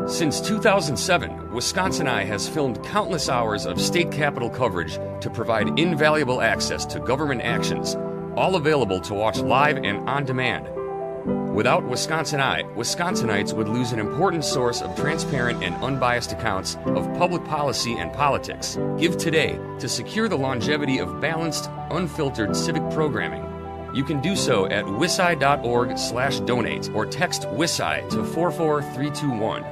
Since 2007, Wisconsin Eye has filmed countless hours of state capitol coverage to provide invaluable access to government actions, all available to watch live and on demand. Without Wisconsin Eye, Wisconsinites would lose an important source of transparent and unbiased accounts of public policy and politics. Give today to secure the longevity of balanced, unfiltered civic programming. You can do so at wisi.org/donate or text WISI to 44321.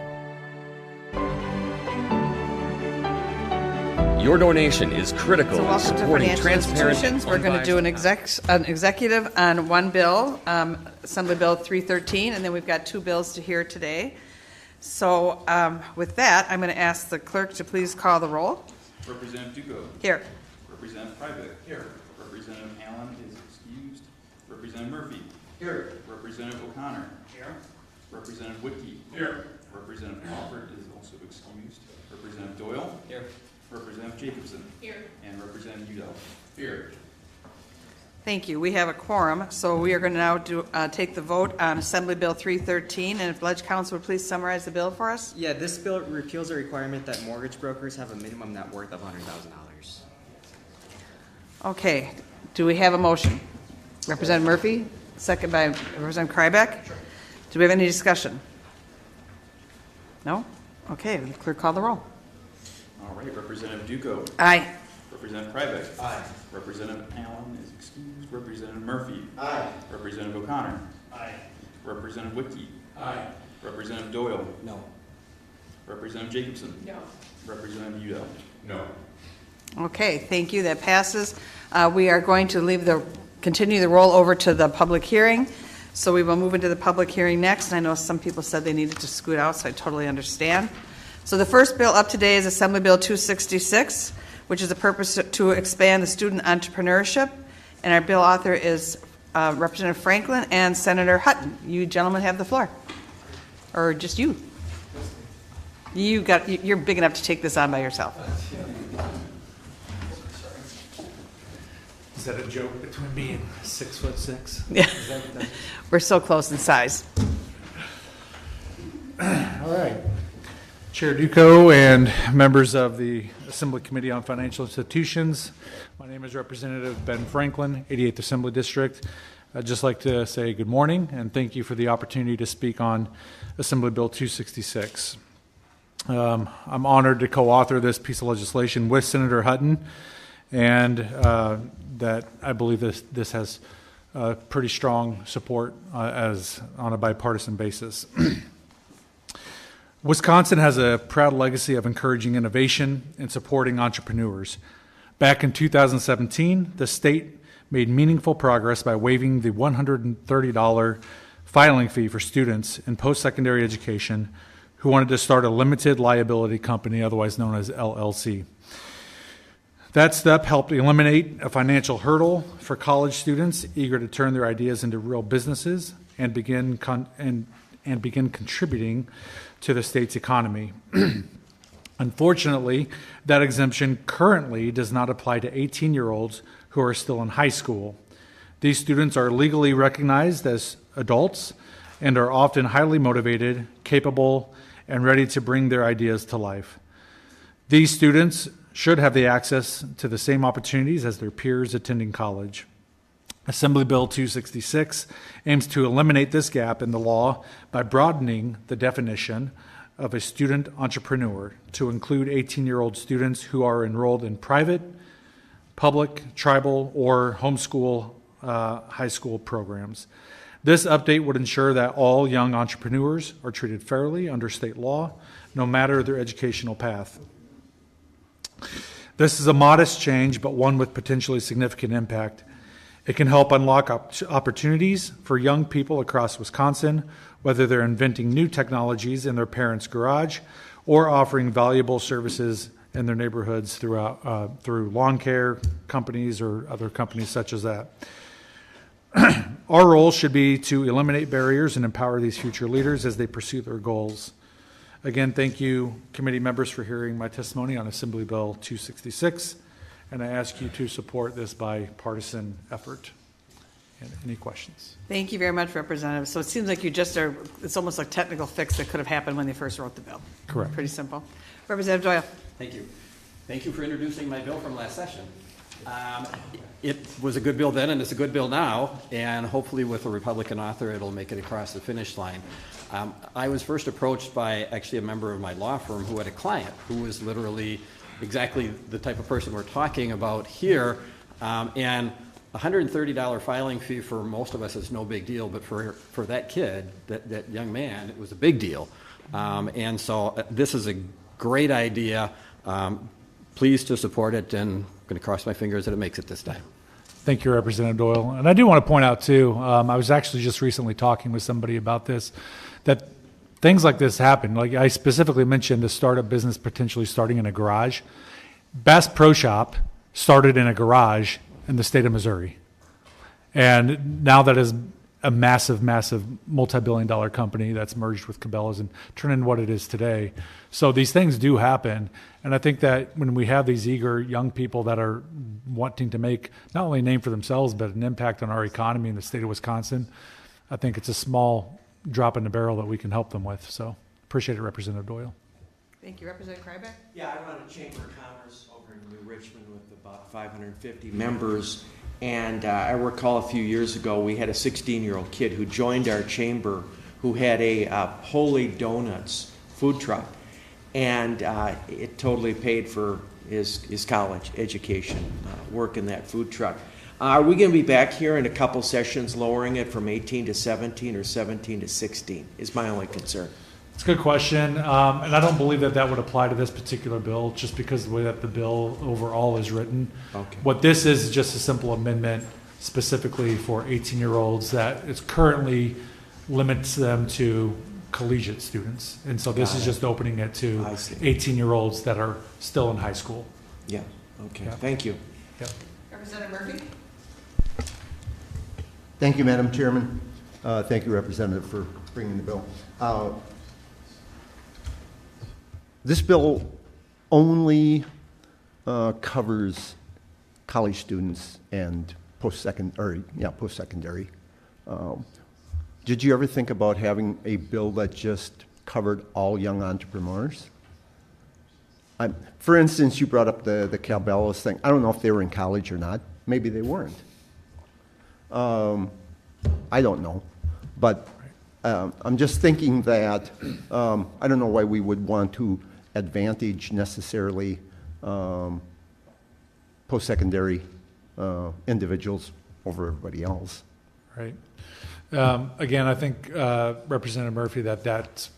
Your donation is critical in supporting transparent. We're going to do an executive on one bill, Assembly Bill 313, and then we've got two bills to hear today. So with that, I'm going to ask the clerk to please call the roll. Representative Duco. Here. Representative Freibeck. Here. Representative Allen is excused. Representative Murphy. Here. Representative O'Connor. Here. Representative Whitkey. Here. Representative Crawford is also excused. Representative Doyle. Here. Representative Jacobson. Here. And Representative Udall. Here. Thank you. We have a quorum, so we are going to now take the vote on Assembly Bill 313. And if Ledge Council would please summarize the bill for us. Yeah, this bill repeals a requirement that mortgage brokers have a minimum net worth of $100,000. Okay. Do we have a motion? Representative Murphy, second by Representative Krybeck. Sure. Do we have any discussion? No? Okay. Clerk, call the roll. All right. Representative Duco. Aye. Representative Freibeck. Aye. Representative Allen is excused. Representative Murphy. Aye. Representative O'Connor. Aye. Representative Whitkey. Aye. Representative Doyle. No. Representative Jacobson. No. Representative Udall. No. Okay, thank you. That passes. We are going to continue the roll over to the public hearing. So we will move into the public hearing next. And I know some people said they needed to scoot out, so I totally understand. So the first bill up today is Assembly Bill 266, which is a purpose to expand the student entrepreneurship. And our bill author is Representative Franklin and Senator Hutton. You gentlemen have the floor. Or just you. You're big enough to take this on by yourself. Is that a joke between me and 6'6"? Yeah. We're so close in size. All right. Chair Duco and members of the Assembly Committee on Financial Institutions, my name is Representative Ben Franklin, 88th Assembly District. I'd just like to say good morning and thank you for the opportunity to speak on Assembly Bill 266. I'm honored to co-author this piece of legislation with Senator Hutton, and that I believe this has pretty strong support as on a bipartisan basis. Wisconsin has a proud legacy of encouraging innovation and supporting entrepreneurs. Back in 2017, the state made meaningful progress by waiving the $130 filing fee for students in post-secondary education who wanted to start a limited liability company, otherwise known as LLC. That step helped eliminate a financial hurdle for college students eager to turn their ideas into real businesses and begin contributing to the state's economy. Unfortunately, that exemption currently does not apply to 18-year-olds who are still in high school. These students are legally recognized as adults and are often highly motivated, capable, and ready to bring their ideas to life. These students should have the access to the same opportunities as their peers attending college. Assembly Bill 266 aims to eliminate this gap in the law by broadening the definition of a student entrepreneur to include 18-year-old students who are enrolled in private, public, tribal, or homeschool high school programs. This update would ensure that all young entrepreneurs are treated fairly under state law, no matter their educational path. This is a modest change, but one with potentially significant impact. It can help unlock opportunities for young people across Wisconsin, whether they're inventing new technologies in their parents' garage or offering valuable services in their neighborhoods through lawn care companies or other companies such as that. Our role should be to eliminate barriers and empower these future leaders as they pursue their goals. Again, thank you, committee members, for hearing my testimony on Assembly Bill 266. And I ask you to support this bipartisan effort. any questions. Thank you very much, Representative. So it seems like it's almost like technical fix that could have happened when they first wrote the bill. Correct. Pretty simple. Representative Doyle. Thank you. Thank you for introducing my bill from last session. It was a good bill then, and it's a good bill now, and hopefully with a Republican author, it'll make it across the finish line. I was first approached by actually a member of my law firm who had a client who was literally exactly the type of person we're talking about here, and $130 filing fee for most of us is no big deal, but for that kid, that young man, it was a big deal. And so this is a great idea. Pleased to support it, and I'm going to cross my fingers that it makes it this time. Thank you, Representative Doyle. And I do want to point out, too, I was actually just recently talking with somebody about this, that things like this happen. Like I specifically mentioned the startup business potentially starting in a garage. Bass Pro Shop started in a garage in the state of Missouri. And now that is a massive, massive multi-billion-dollar company that's merged with Cabela's and turned into what it is today. So these things do happen. And I think that when we have these eager young people that are wanting to make not only a name for themselves, but an impact on our economy in the state of Wisconsin, I think it's a small drop in the barrel that we can help them with. So appreciate it, Representative Doyle. Thank you. Representative Krybeck. Yeah, I run a chamber of commerce over in New Richmond with about 550 members. And I recall a few years ago, we had a 16-year-old kid who joined our chamber who had a Holy Donuts food truck. And it totally paid for his college education, work in that food truck. Are we going to be back here in a couple sessions lowering it from 18 to 17 or 17 to 16 is my only concern. It's a good question, and I don't believe that would apply to this particular bill, just because of the way that the bill overall is written. Okay. What this is just a simple amendment specifically for 18-year-olds that it's currently limits them to collegiate students, and so this is just opening it to 18-year-olds that are still in high school. Yeah. Okay. Yeah. Thank you. Yep. Representative Murphy. Thank you, Madam Chairman. Thank you, Representative, for bringing the bill. This bill only covers college students and post-secondary. Did you ever think about having a bill that just covered all young entrepreneurs? For instance, you brought up the Cabela's thing. I don't know if they were in college or not. Maybe they weren't. I don't know. But I'm just thinking that I don't know why we would want to advantage necessarily post-secondary individuals over everybody else. Right. Again, I think Representative Murphy that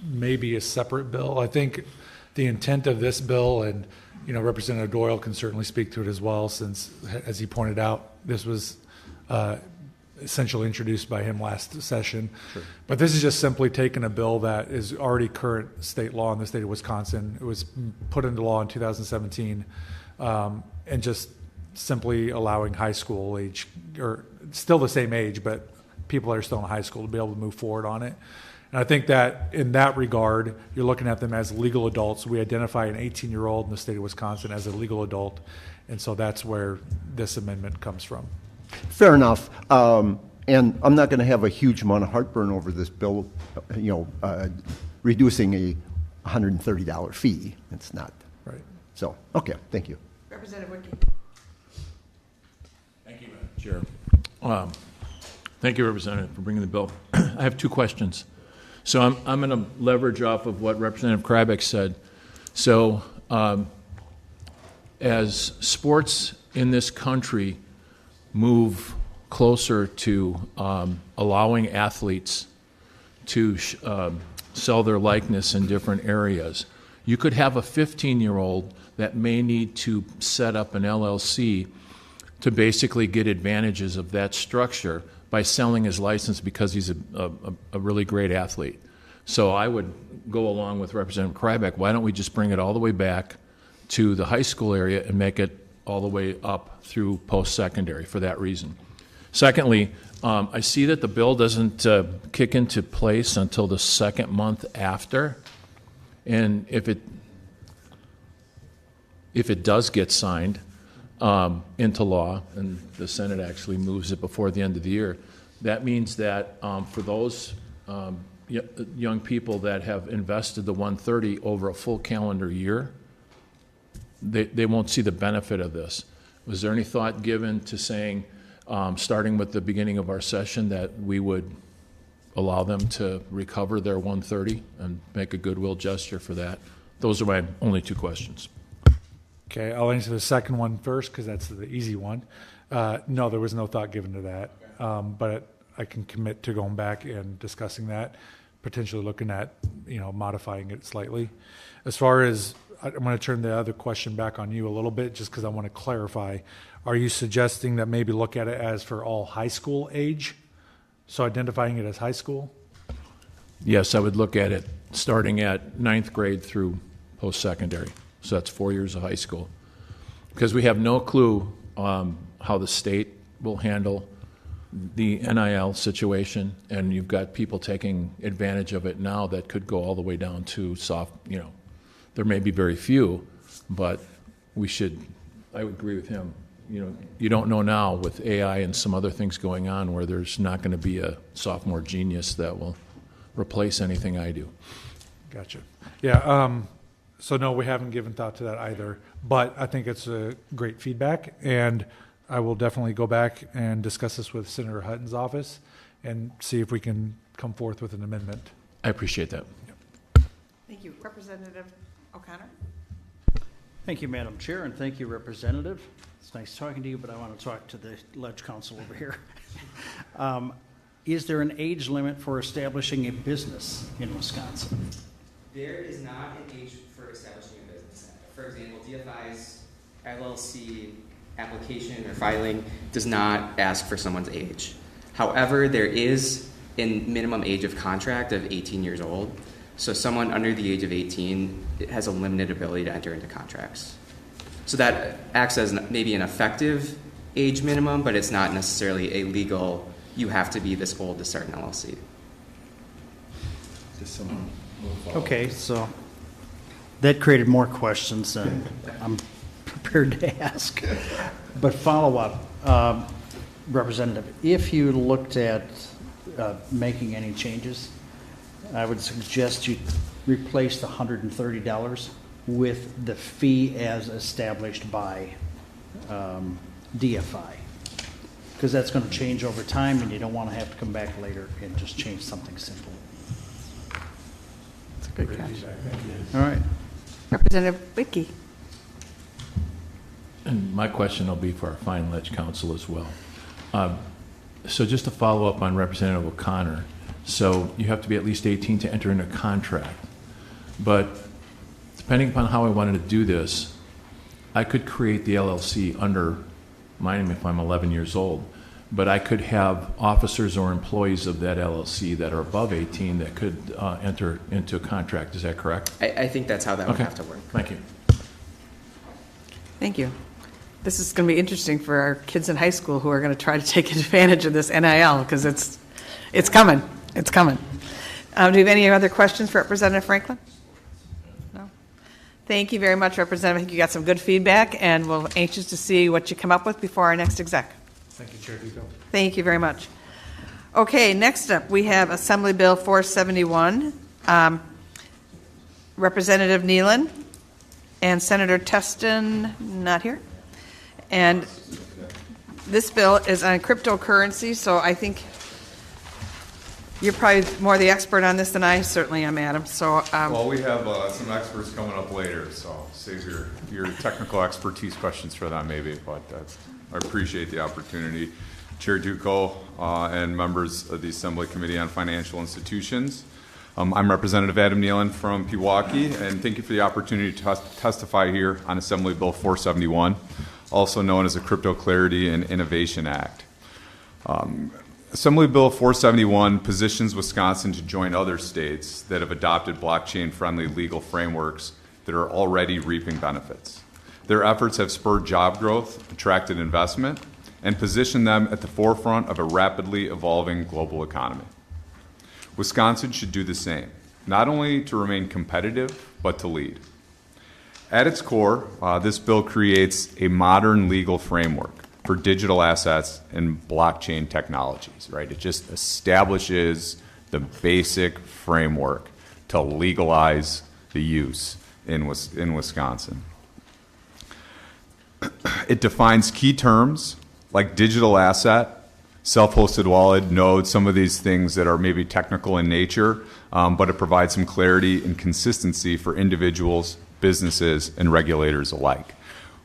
may be a separate bill. I think the intent of this bill, and Representative Doyle can certainly speak to it as well, since, as he pointed out, this was essentially introduced by him last session. Sure. But this is just simply taking a bill that is already current state law in the state of Wisconsin. It was put into law in 2017, and just simply allowing high school age, or still the same age, but people that are still in high school to be able to move forward on it. And I think that in that regard, you're looking at them as legal adults. We identify an 18-year-old in the state of Wisconsin as a legal adult, and so that's where this amendment comes from. Fair enough. And I'm not going to have a huge amount of heartburn over this bill, reducing a $130 fee. It's not. Right. So, okay, thank you. Representative Woodkey. Thank you, Madam Chair. Thank you, Representative, for bringing the bill. I have two questions. So I'm going to leverage off of what Representative Krybeck said. So as sports in this country move closer to allowing athletes to sell their likeness in different areas, you could have a 15-year-old that may need to set up an LLC to basically get advantages of that structure by selling his license because he's a really great athlete. So I would go along with Representative Krybeck. Why don't we just bring it all the way back to the high school area and make it all the way up through post-secondary for that reason? Secondly, I see that the bill doesn't kick into place until the second month after. And if it does get signed, into law, and the Senate actually moves it before the end of the year. That means that for those young people that have invested the 130 over a full calendar year, they won't see the benefit of this. Was there any thought given to saying, starting with the beginning of our session, that we would allow them to recover their 130 and make a goodwill gesture for that? Those are my only two questions. Okay, I'll answer the second one first because that's the easy one. No, there was no thought given to that, but I can commit to going back and discussing that, potentially looking at modifying it slightly. As far as I'm going to turn the other question back on you a little bit, just because I want to clarify. Are you suggesting that maybe look at it as for all high school age? So identifying it as high school? Yes, I would look at it starting at 9th grade through post-secondary. So that's 4 years of high school. Because we have no clue how the state will handle the NIL situation, and you've got people taking advantage of it now that could go all the way down to there may be very few, but I would agree with him. You don't know now with AI and some other things going on where there's not going to be a sophomore genius that will replace anything I do. Gotcha. Yeah, so no, we haven't given thought to that either, but I think it's a great feedback, and I will definitely go back and discuss this with Senator Hutton's office and see if we can come forth with an amendment. I appreciate that. Thank you. Representative O'Connor? Thank you, Madam Chair, and thank you, Representative. It's nice talking to you, but I want to talk to the Ledge Council over here. Is there an age limit for establishing a business in Wisconsin? There is not an age for establishing a business. For example, DFI's LLC application or filing does not ask for someone's age. However, there is a minimum age of contract of 18 years old. So someone under the age of 18 has a limited ability to enter into contracts. So that acts as maybe an effective age minimum, but it's not necessarily a legal, you have to be this old to start an LLC. Okay, so that created more questions than I'm prepared to ask. But follow up, Representative, if you looked at making any changes, I would suggest you replace the $130 with the fee as established by DFI, because that's going to change over time, and you don't want to have to come back later and just change something simple. That's a good catch. All right. Representative Wicki? And my question will be for our fine Ledge Council as well. So just to follow up on Representative O'Connor, so you have to be at least 18 to enter into a contract. But depending upon how I wanted to do this, I could create the LLC under, mind me if I'm 11 years old, but I could have officers or employees of that LLC that are above 18 that could enter into a contract. Is that correct? I think that's how that would have to work. Thank you. Thank you. This is going to be interesting for our kids in high school who are going to try to take advantage of this NIL, because it's coming. It's coming. Do you have any other questions for Representative Franklin? No? Thank you very much, Representative. I think you got some good feedback, and we're anxious to see what you come up with before our next exec. Thank you, Chair Duco. Thank you very much. Okay, next up, we have Assembly Bill 471. Representative Nealon and Senator Teston, not here. And this bill is on cryptocurrency, so I think you're probably more the expert on this than I certainly am, Adam. So, well, we have some experts coming up later, so save your technical expertise questions for them maybe, but I appreciate the opportunity. Chair Duco and members of the Assembly Committee on Financial Institutions. I'm Representative Adam Nealon from Pewaukee, and thank you for the opportunity to testify here on Assembly Bill 471, also known as the Crypto Clarity and Innovation Act. Assembly Bill 471 positions Wisconsin to join other states that have adopted blockchain-friendly legal frameworks that are already reaping benefits. Their efforts have spurred job growth, attracted investment, and positioned them at the forefront of a rapidly evolving global economy. Wisconsin should do the same, not only to remain competitive, but to lead. At its core, this bill creates a modern legal framework for digital assets and blockchain technologies, right? It just establishes the basic framework to legalize the use in Wisconsin. It defines key terms like digital asset, self-hosted wallet, node, some of these things that are maybe technical in nature, but it provides some clarity and consistency for individuals, businesses, and regulators alike.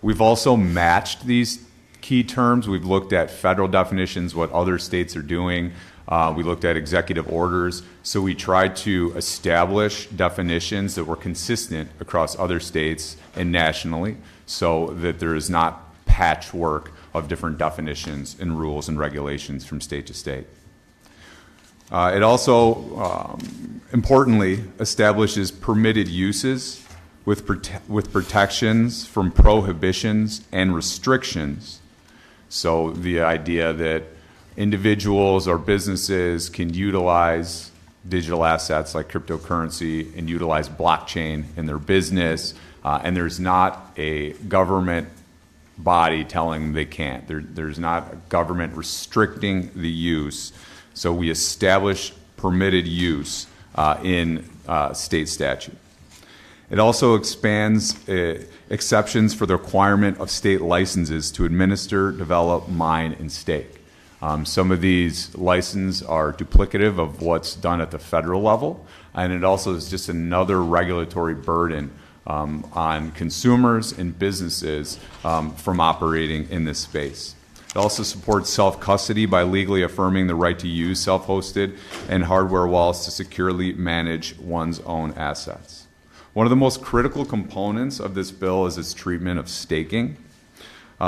We've also matched these key terms. We've looked at federal definitions, what other states are doing. We looked at executive orders. So we tried to establish definitions that were consistent across other states and nationally so that there is not patchwork of different definitions and rules and regulations from state to state. It also, importantly, establishes permitted uses with protections from prohibitions and restrictions. So the idea that individuals or businesses can utilize digital assets like cryptocurrency and utilize blockchain in their business, and there's not a government body telling them they can't. There's not a government restricting the use. So we establish permitted use in state statute. It also expands exceptions for the requirement of state licenses to administer, develop, mine, and stake. Some of these licenses are duplicative of what's done at the federal level, and it also is just another regulatory burden on consumers and businesses from operating in this space. It also supports self-custody by legally affirming the right to use self-hosted and hardware wallets to securely manage one's own assets. One of the most critical components of this bill is its treatment of staking.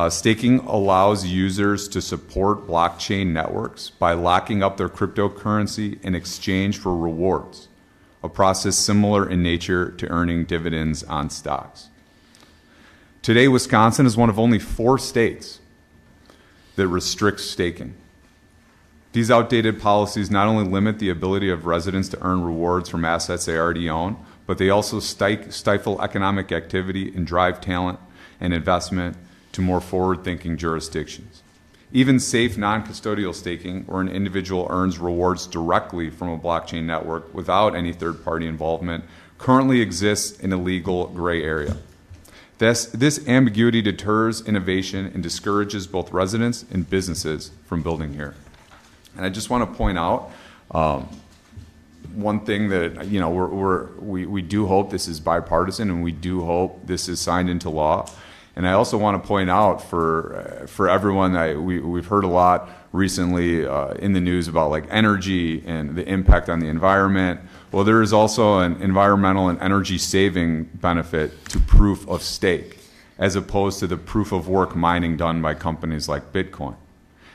Staking allows users to support blockchain networks by locking up their cryptocurrency in exchange for rewards, a process similar in nature to earning dividends on stocks. Today, Wisconsin is one of only 4 states that restricts staking. These outdated policies not only limit the ability of residents to earn rewards from assets they already own, but they also stifle economic activity and drive talent and investment to more forward-thinking jurisdictions. Even safe non-custodial staking, where an individual earns rewards directly from a blockchain network without any third-party involvement, currently exists in a legal gray area. This ambiguity deters innovation and discourages both residents and businesses from building here. And I just want to point out one thing that, you know, we do hope this is bipartisan, and we do hope this is signed into law. And I also want to point out for everyone, we've heard a lot recently in the news about like energy and the impact on the environment. Well, there is also an environmental and energy saving benefit to proof of stake, as opposed to the proof of work mining done by companies like Bitcoin.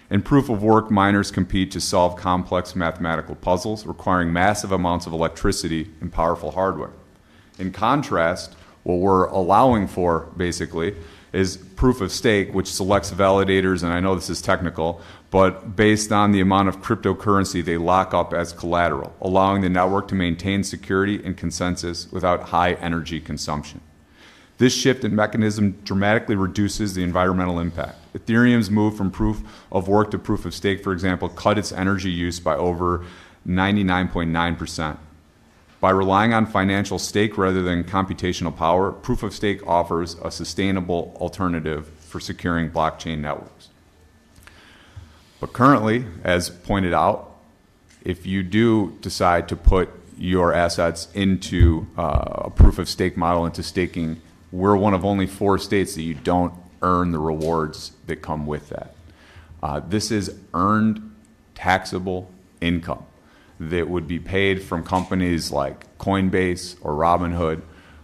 In proof of work, miners compete to solve complex mathematical puzzles requiring massive amounts of electricity and powerful hardware. In contrast, what we're allowing for, basically, is proof of stake, which selects validators, and I know this is technical, but based on the amount of cryptocurrency they lock up as collateral, allowing the network to maintain security and consensus without high energy consumption. This shift in mechanism dramatically reduces the environmental impact. Ethereum's move from proof of work to proof of stake, for example, cut its energy use by over 99.9%. By relying on financial stake rather than computational power, proof of stake offers a sustainable alternative for securing blockchain networks. But currently, as pointed out, if you do decide to put your assets into a proof of stake model, into staking, we're one of only 4 states that you don't earn the rewards that come with that. This is earned taxable income that would be paid from companies like Coinbase or Robinhood.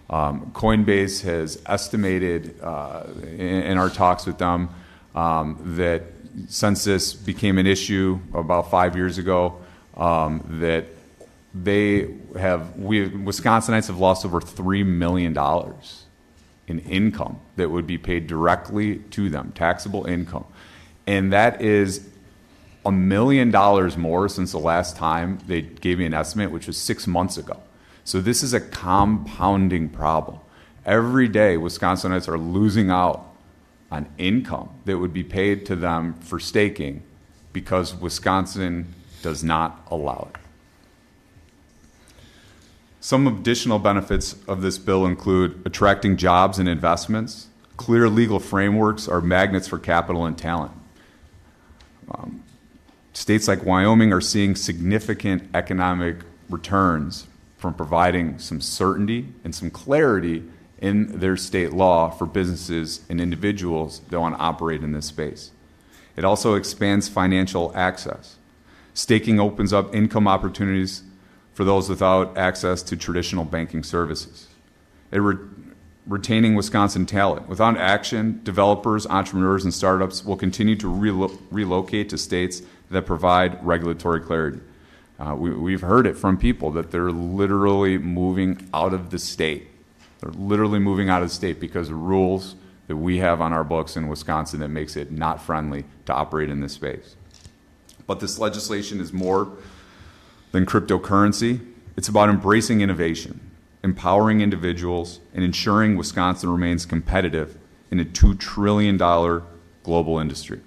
Coinbase has estimated in our talks with them that since this became an issue about 5 years ago, that Wisconsinites have lost over $3 million in income that would be paid directly to them, taxable income. And that is $1 million more since the last time they gave me an estimate, which was 6 months ago. So this is a compounding problem. Every day, Wisconsinites are losing out on income that would be paid to them for staking because Wisconsin does not allow it. Some additional benefits of this bill include attracting jobs and investments. Clear legal frameworks are magnets for capital and talent. States like Wyoming are seeing significant economic returns from providing some certainty and some clarity in their state law for businesses and individuals that want to operate in this space. It also expands financial access. Staking opens up income opportunities for those without access to traditional banking services. Retaining Wisconsin talent. Without action, developers, entrepreneurs, and startups will continue to relocate to states that provide regulatory clarity. We've heard it from people that they're literally moving out of the state. They're literally moving out of the state because of rules that we have on our books in Wisconsin that makes it not friendly to operate in this space. But this legislation is more than cryptocurrency. It's about embracing innovation, empowering individuals, and ensuring Wisconsin remains competitive in a $2 trillion global industry.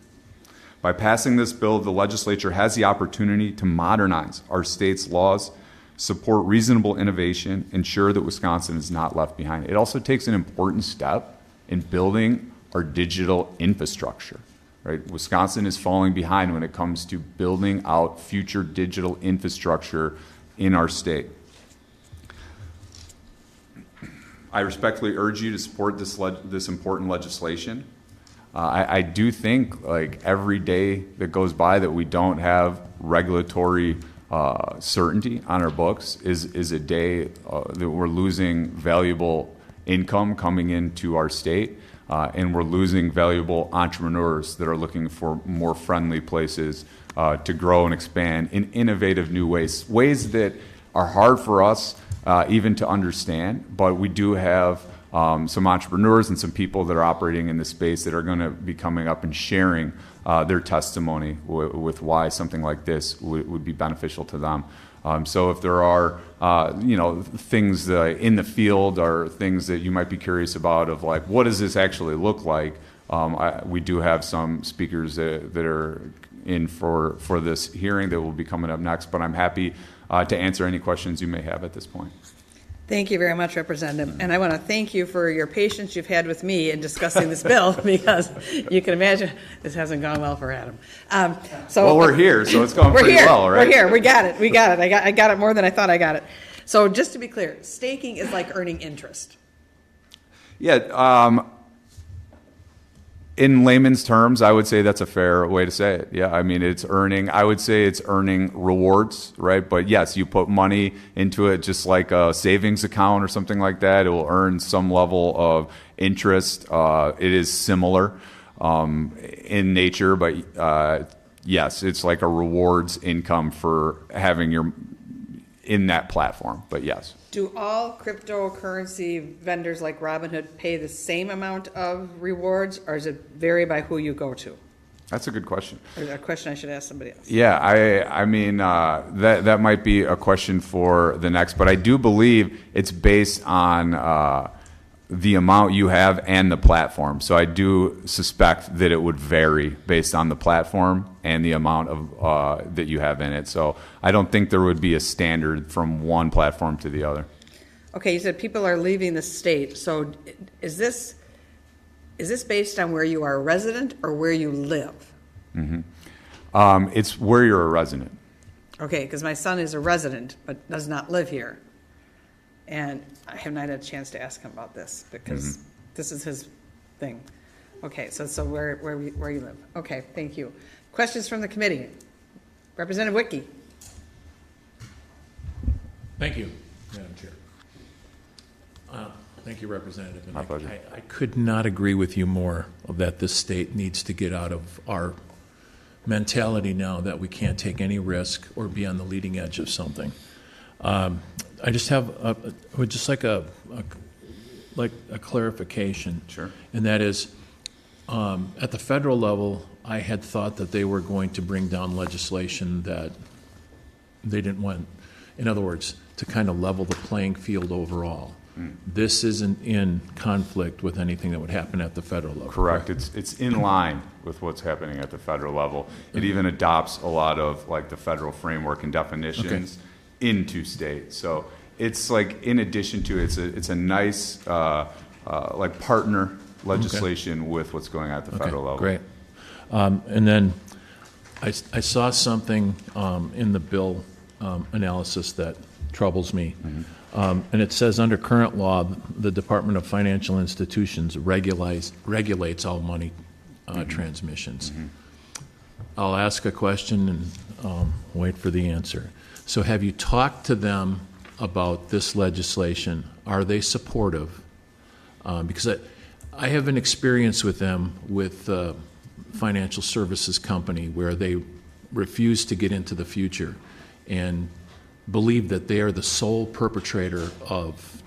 By passing this bill, the legislature has the opportunity to modernize our state's laws, support reasonable innovation, ensure that Wisconsin is not left behind. It also takes an important step in building our digital infrastructure. Right? Wisconsin is falling behind when it comes to building out future digital infrastructure in our state. I respectfully urge you to support this important legislation. I do think like every day that goes by that we don't have regulatory certainty on our books is a day that we're losing valuable income coming into our state. And we're losing valuable entrepreneurs that are looking for more friendly places to grow and expand in innovative new ways that are hard for us even to understand, but we do have some entrepreneurs and some people that are operating in this space that are going to be coming up and sharing their testimony with why something like this would be beneficial to them. So if there are, things in the field or things that you might be curious about of like, what does this actually look like? We do have some speakers that are in for this hearing that will be coming up next, but I'm happy to answer any questions you may have at this point. Thank you very much, Representative. And I want to thank you for your patience you've had with me in discussing this bill because you can imagine this hasn't gone well for Adam. Well, we're here, so it's going pretty well, right? We're here. We got it. I got it more than I thought I got it. So just to be clear, staking is like earning interest. Yeah. In layman's terms, I would say that's a fair way to say it. Yeah, I mean, I would say it's earning rewards, right? But yes, you put money into it just like a savings account or something like that. It will earn some level of interest. It is similar in nature, but yes, it's like a rewards income for having your in that platform, but yes. Do all cryptocurrency vendors like Robinhood pay the same amount of rewards, or does it vary by who you go to? That's a good question. Or a question I should ask somebody else. Yeah, I mean, that might be a question for the next, but I do believe it's based on the amount you have and the platform. So I do suspect that it would vary based on the platform and the amount of that you have in it. So I don't think there would be a standard from one platform to the other. Okay, you said people are leaving the state. So is this based on where you are a resident or where you live? Mm-hmm. It's where you're a resident. Okay, because my son is a resident but does not live here. And I have not had a chance to ask him about this because this is his thing. Okay, so where you live. Okay, thank you. Questions from the committee? Representative Wicke. Thank you, Madam Chair. Thank you, Representative. And My pleasure. I could not agree with you more that this state needs to get out of our mentality now that we can't take any risk or be on the leading edge of something. I just have a clarification. Sure. And that is, at the federal level, I had thought that they were going to bring down legislation that they didn't want. In other words, to kind of level the playing field overall. This isn't in conflict with anything that would happen at the federal level. Correct. It's in line with what's happening at the federal level. It even adopts a lot of like the federal framework and definitions into state. So it's like in addition to it's a nice like partner legislation with what's going on at the federal level. Great. And then I saw something in the bill analysis that troubles me. And it says under current law, the Department of Financial Institutions regulates all money transmissions. I'll ask a question and wait for the answer. So have you talked to them about this legislation? Are they supportive? Because I have an experience with them with a financial services company where they refuse to get into the future and believe that they are the sole perpetrator of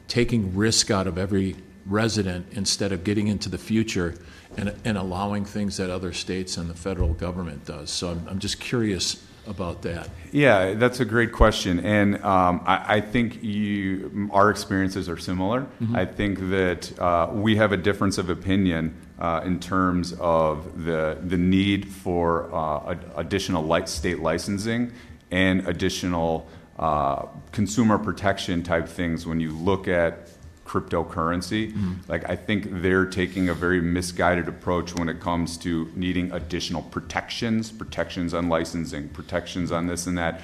taking risk out of every resident instead of getting into the future and allowing things that other states and the federal government does. So I'm just curious about that. Yeah, that's a great question, and I think our experiences are similar. I think that we have a difference of opinion in terms of the need for additional state licensing and additional consumer protection type things when you look at cryptocurrency. Like, I think they're taking a very misguided approach when it comes to needing additional protections on licensing, protections on this and that,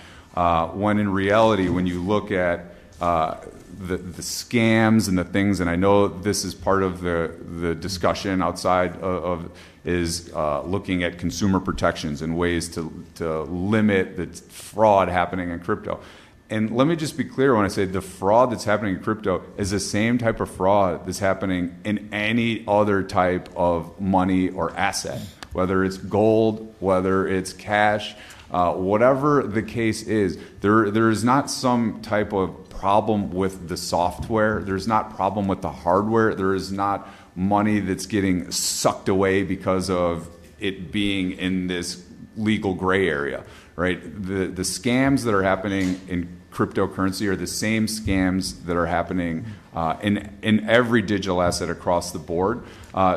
when in reality, when you look at the scams and the things, and I know this is part of the discussion outside of is looking at consumer protections and ways to limit the fraud happening in crypto. And let me just be clear when I say the fraud that's happening in crypto is the same type of fraud that's happening in any other type of money or asset, whether it's gold, whether it's cash, whatever the case is. There is not some type of problem with the software. There's not problem with the hardware. There is not money that's getting sucked away because of it being in this legal gray area, right? The scams that are happening in cryptocurrency are the same scams that are happening in every digital asset across the board.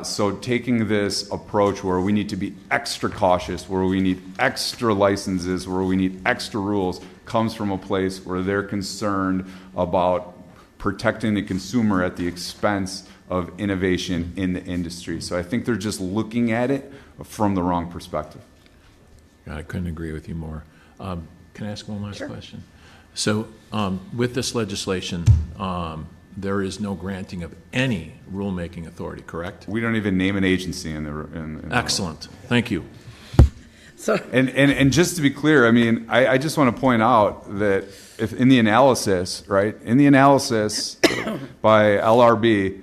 So taking this approach where we need to be extra cautious, where we need extra licenses, where we need extra rules, comes from a place where they're concerned about protecting the consumer at the expense of innovation in the industry. So I think they're just looking at it from the wrong perspective. I couldn't agree with you more. Can I ask one last question? So with this legislation, there is no granting of any rulemaking authority, correct? We don't even name an agency in the Excellent. Thank you. So, and just to be clear, I mean, I just want to point out that if in the analysis, right, in the analysis by LRB,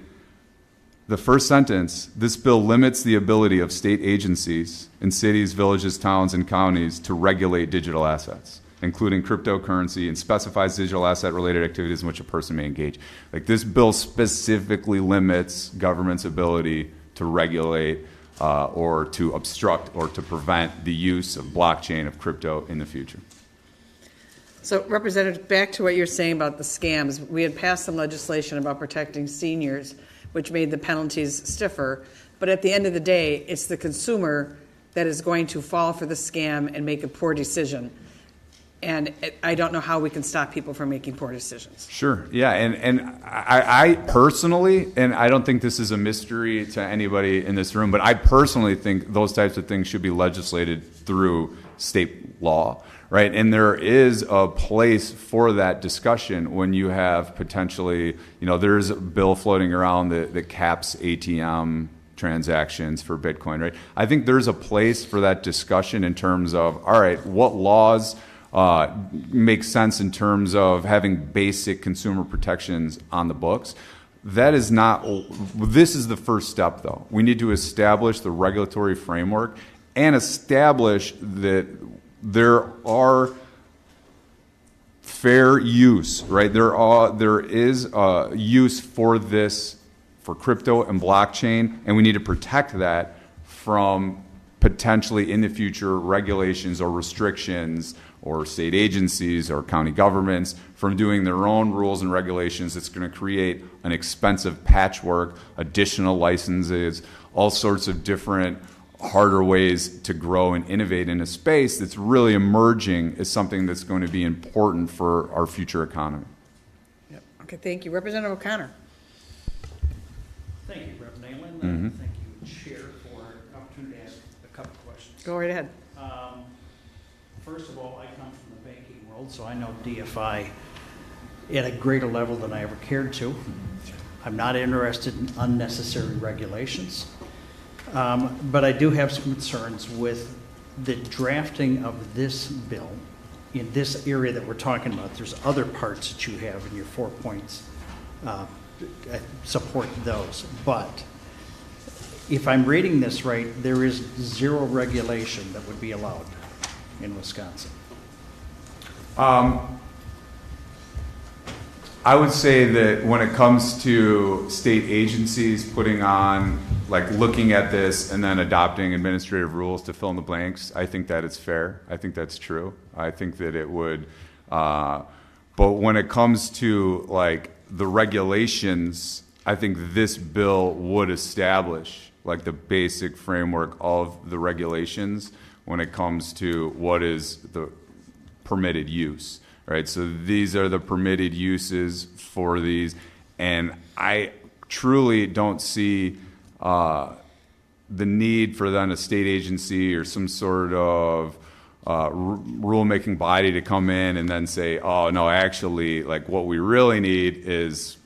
the first sentence, this bill limits the ability of state agencies in cities, villages, towns, and counties to regulate digital assets, including cryptocurrency, and specifies digital asset-related activities in which a person may engage. Like, this bill specifically limits government's ability to regulate or to obstruct or to prevent the use of blockchain, of crypto in the future. So, Representative, back to what you're saying about the scams. We had passed some legislation about protecting seniors, which made the penalties stiffer. But at the end of the day, it's the consumer that is going to fall for the scam and make a poor decision. And I don't know how we can stop people from making poor decisions. Sure, yeah, and I personally, and I don't think this is a mystery to anybody in this room, but I personally think those types of things should be legislated through state law, right? And there is a place for that discussion when you have potentially, there's a bill floating around that caps ATM transactions for Bitcoin, right? I think there's a place for that discussion in terms of, all right, what laws make sense in terms of having basic consumer protections on the books. That is not, this is the first step though. We need to establish the regulatory framework and establish that there are fair use, right? There is use for this, for crypto and blockchain, and we need to protect that from potentially in the future regulations or restrictions or state agencies or county governments from doing their own rules and regulations. It's going to create an expensive patchwork, additional licenses, all sorts of different harder ways to grow and innovate in a space that's really emerging as something that's going to be important for our future economy. Yep. Okay, thank you. Representative O'Connor. Thank you, Reverend Nalen. Thank you, Chair, for the opportunity to ask a couple questions. Go right ahead. First of all, I come from the banking world, so I know DFI at a greater level than I ever cared to. I'm not interested in unnecessary regulations, but I do have some concerns with the drafting of this bill in this area that we're talking about. There's other parts that you have in your 4 points. I support those, but if I'm reading this right, there is zero regulation that would be allowed in Wisconsin. I would say that when it comes to state agencies putting on, like looking at this and then adopting administrative rules to fill in the blanks, I think that it's fair. I think that's true. I think that it would, but when it comes to like the regulations, I think this bill would establish like the basic framework of the regulations when it comes to what is the permitted use, right? So these are the permitted uses for these, and I truly don't see the need for then a state agency or some sort of rulemaking body to come in and then say, oh, no, actually, like what we really need is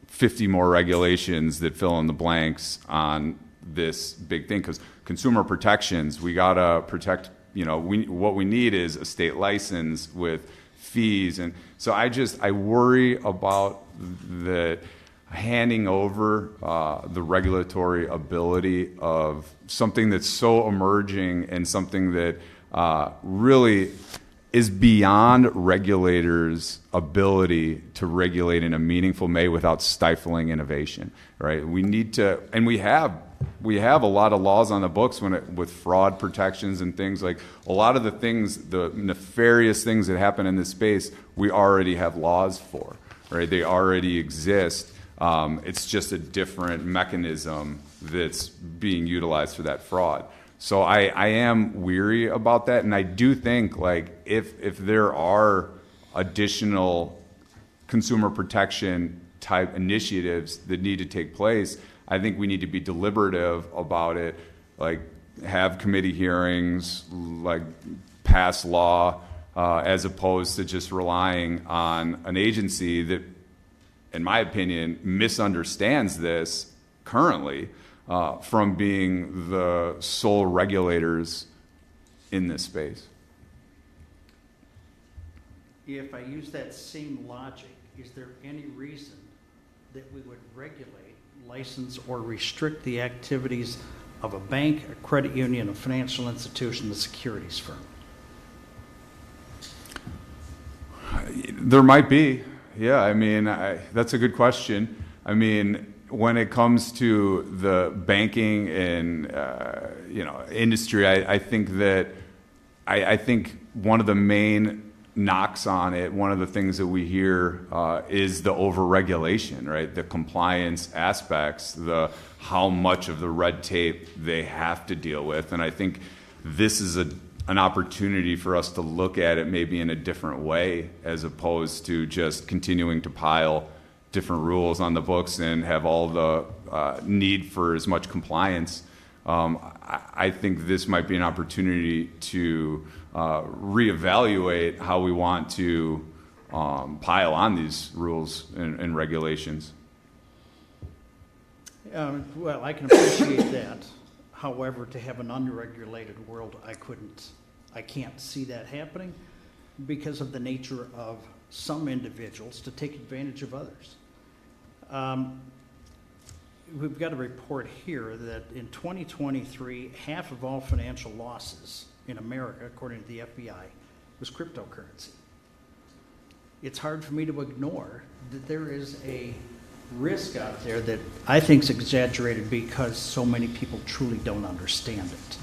50 more regulations that fill in the blanks on this big thing, because consumer protections, we got to protect, what we need is a state license with fees. And so I worry about the handing over the regulatory ability of something that's so emerging and something that really is beyond regulators' ability to regulate in a meaningful way without stifling innovation, right? We need to, and we have a lot of laws on the books with fraud protections and things like a lot of the things, the nefarious things that happen in this space, we already have laws for, right? They already exist. It's just a different mechanism that's being utilized for that fraud. So I am weary about that, and I do think like if there are additional consumer protection type initiatives that need to take place, I think we need to be deliberative about it, like have committee hearings, like pass law, as opposed to just relying on an agency that, in my opinion, misunderstands this currently from being the sole regulators in this space. If I use that same logic, is there any reason that we would regulate, license, or restrict the activities of a bank, a credit union, a financial institution, a securities firm? There might be. Yeah, I mean, that's a good question. I mean, when it comes to the banking and industry, I think that I think one of the main knocks on it, one of the things that we hear is the overregulation, right? The compliance aspects, the how much of the red tape they have to deal with, and I think this is an opportunity for us to look at it maybe in a different way, as opposed to just continuing to pile different rules on the books and have all the need for as much compliance. I think this might be an opportunity to reevaluate how we want to pile on these rules and regulations. Well, I can appreciate that. However, to have an unregulated world, I can't see that happening because of the nature of some individuals to take advantage of others. We've got a report here that in 2023, half of all financial losses in America, according to the FBI, was cryptocurrency. It's hard for me to ignore that there is a risk out there that I think is exaggerated because so many people truly don't understand it.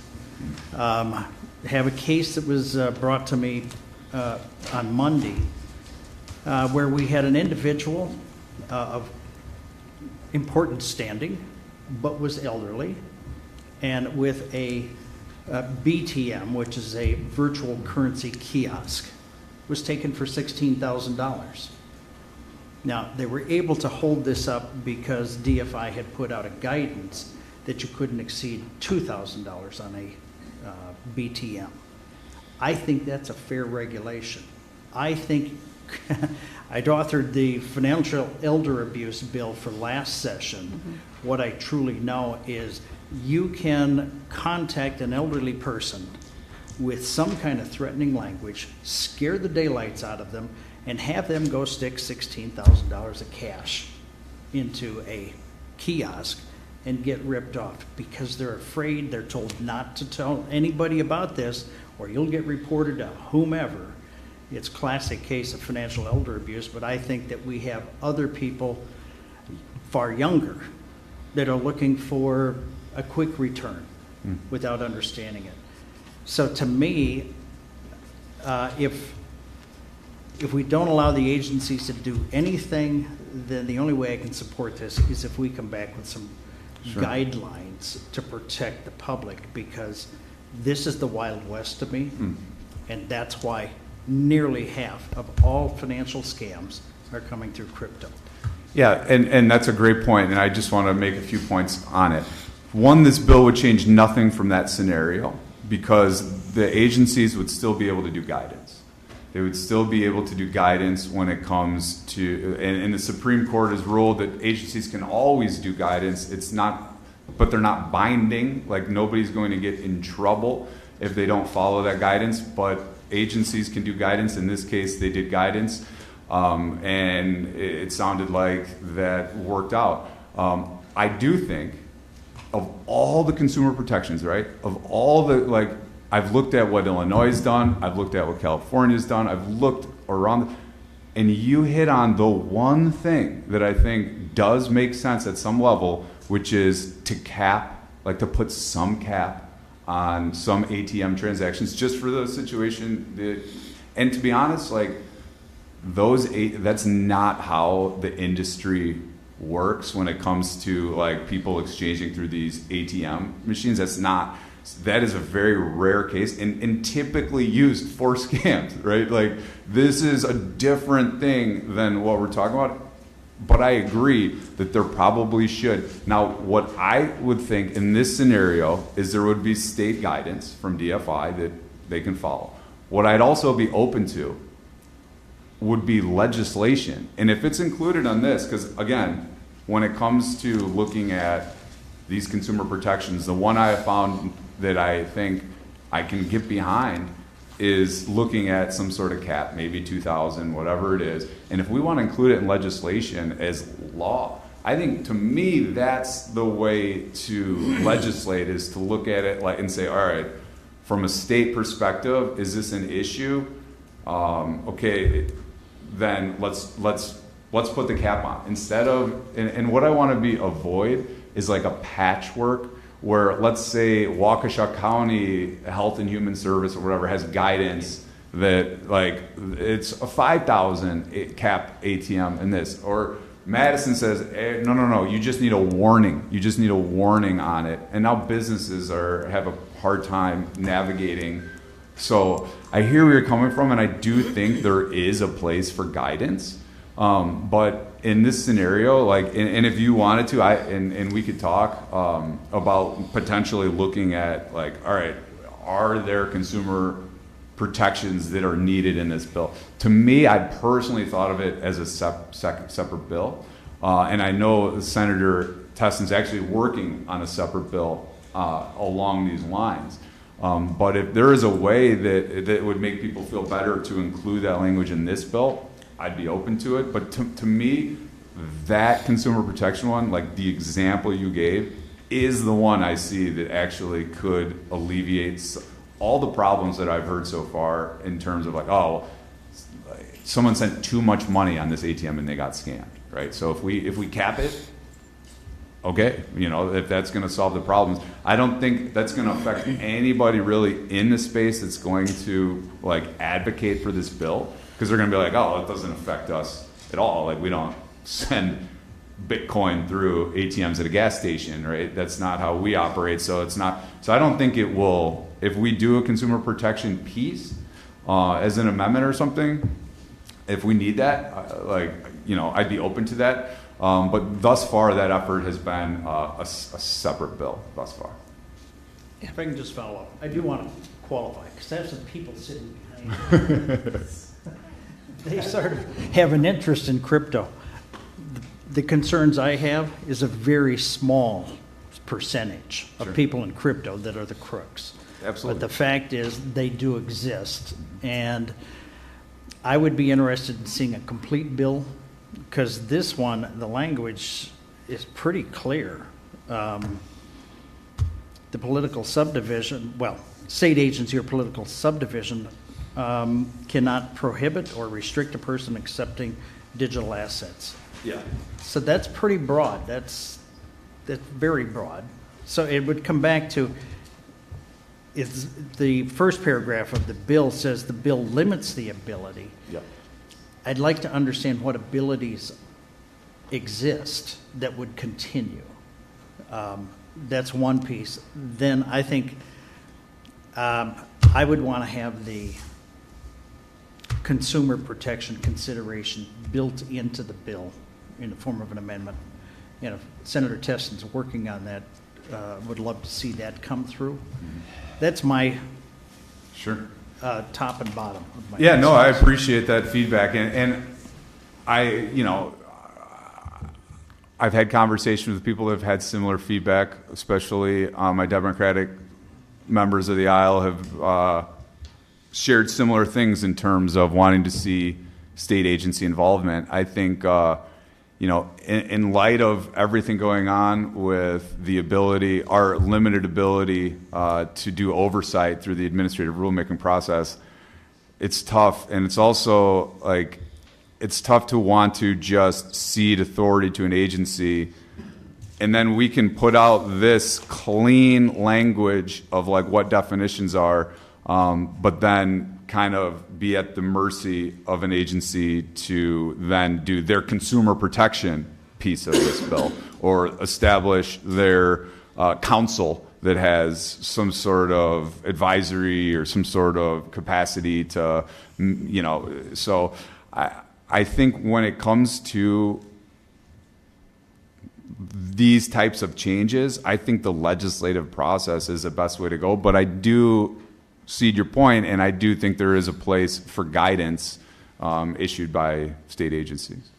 Have a case that was brought to me on Monday where we had an individual of important standing, but was elderly, and with a BTM, which is a virtual currency kiosk, was taken for $16,000. Now, they were able to hold this up because DFI had put out a guidance that you couldn't exceed $2,000 on a BTM. I think that's a fair regulation. I think I'd authored the financial elder abuse bill for last session. Mm-hmm. What I truly know is you can contact an elderly person with some kind of threatening language, scare the daylights out of them, and have them go stick $16,000 of cash into a kiosk and get ripped off because they're afraid, they're told not to tell anybody about this or you'll get reported to whomever. It's a classic case of financial elder abuse, but I think that we have other people far younger that are looking for a quick return without understanding it. So to me, if we don't allow the agencies to do anything, then the only way I can support this is if we come back with some guidelines to protect the public, because this is the Wild West to me, and that's why nearly half of all financial scams are coming through crypto. Yeah, and that's a great point, and I just want to make a few points on it. One, this bill would change nothing from that scenario because the agencies would still be able to do guidance. They would still be able to do guidance when it comes to, and the Supreme Court has ruled that agencies can always do guidance. It's not, but they're not binding. Like, nobody's going to get in trouble if they don't follow that guidance, but agencies can do guidance. In this case, they did guidance, and it sounded like that worked out. I do think of all the consumer protections, right, of all the, like, I've looked at what Illinois has done, I've looked at what California's done, I've looked around, and you hit on the one thing that I think does make sense at some level, which is to cap, like to put some cap on some ATM transactions just for the situation that, and to be honest, like that's not how the industry works when it comes to like people exchanging through these ATM machines. That is a very rare case and typically used for scams, right? Like, this is a different thing than what we're talking about. But I agree that there probably should. Now, what I would think in this scenario is there would be state guidance from DFI that they can follow. What I'd also be open to would be legislation. And if it's included on this, because again, when it comes to looking at these consumer protections, the one I have found that I think I can get behind is looking at some sort of cap, maybe 2,000, whatever it is. And if we want to include it in legislation as law, I think, to me, that's the way to legislate, is to look at it like and say, all right, from a state perspective, is this an issue? Okay, then let's put the cap on. Instead of, and what I want to avoid is like a patchwork where, let's say, Waukesha County Health and Human Service or whatever has guidance that, like, it's a 5,000 cap ATM in this, or Madison says, no, you just need a warning. You just need a warning on it. And now businesses have a hard time navigating. So I hear where you're coming from, and I do think there is a place for guidance. But in this scenario, like, and if you wanted to, and we could talk about potentially looking at, like, all right, are there consumer protections that are needed in this bill? To me, I personally thought of it as a separate bill, and I know Senator Teston's actually working on a separate bill along these lines. But if there is a way that would make people feel better to include that language in this bill, I'd be open to it. But to me, that consumer protection one, like the example you gave, is the one I see that actually could alleviate all the problems that I've heard so far in terms of, like, oh, someone sent too much money on this ATM and they got scammed, right? So if we cap it, okay, if that's going to solve the problems. I don't think that's going to affect anybody really in the space that's going to like advocate for this bill, because they're going to be like, oh, it doesn't affect us at all. Like, we don't send Bitcoin through ATMs at a gas station, right? That's not how we operate. So it's not. So I don't think it will. If we do a consumer protection piece as an amendment or something, if we need that, I'd be open to that. But thus far, that effort has been a separate bill thus far. If I can just follow up, I do want to qualify, because I have some people sitting behind me. They sort of have an interest in crypto. The concerns I have is a very small percentage of people in crypto that are the crooks. Absolutely. But the fact is, they do exist. And I would be interested in seeing a complete bill, because this one, the language is pretty clear. The political subdivision, state agency or political subdivision cannot prohibit or restrict a person accepting digital assets. Yeah. So that's pretty broad. That's very broad. So it would come back to, it's the first paragraph of the bill says the bill limits the ability. Yep. I'd like to understand what abilities exist that would continue. That's one piece. Then I think I would want to have the consumer protection consideration built into the bill in the form of an amendment. Senator Teston's working on that. Would love to see that come through. That's my top and bottom of my Yeah, no, I appreciate that feedback, and I've had conversations with people that have had similar feedback, especially my Democratic members of the aisle have shared similar things in terms of wanting to see state agency involvement. I think, in light of everything going on with the ability, our limited ability to do oversight through the administrative rulemaking process, it's tough. And it's also it's tough to want to just cede authority to an agency, and then we can put out this clean language of what definitions are, but then kind of be at the mercy of an agency to then do their consumer protection piece of this bill, or establish their council that has some sort of advisory or some sort of capacity to, so I think when it comes to these types of changes, I think the legislative process is the best way to go. But I do cede your point, and I do think there is a place for guidance issued by state agencies.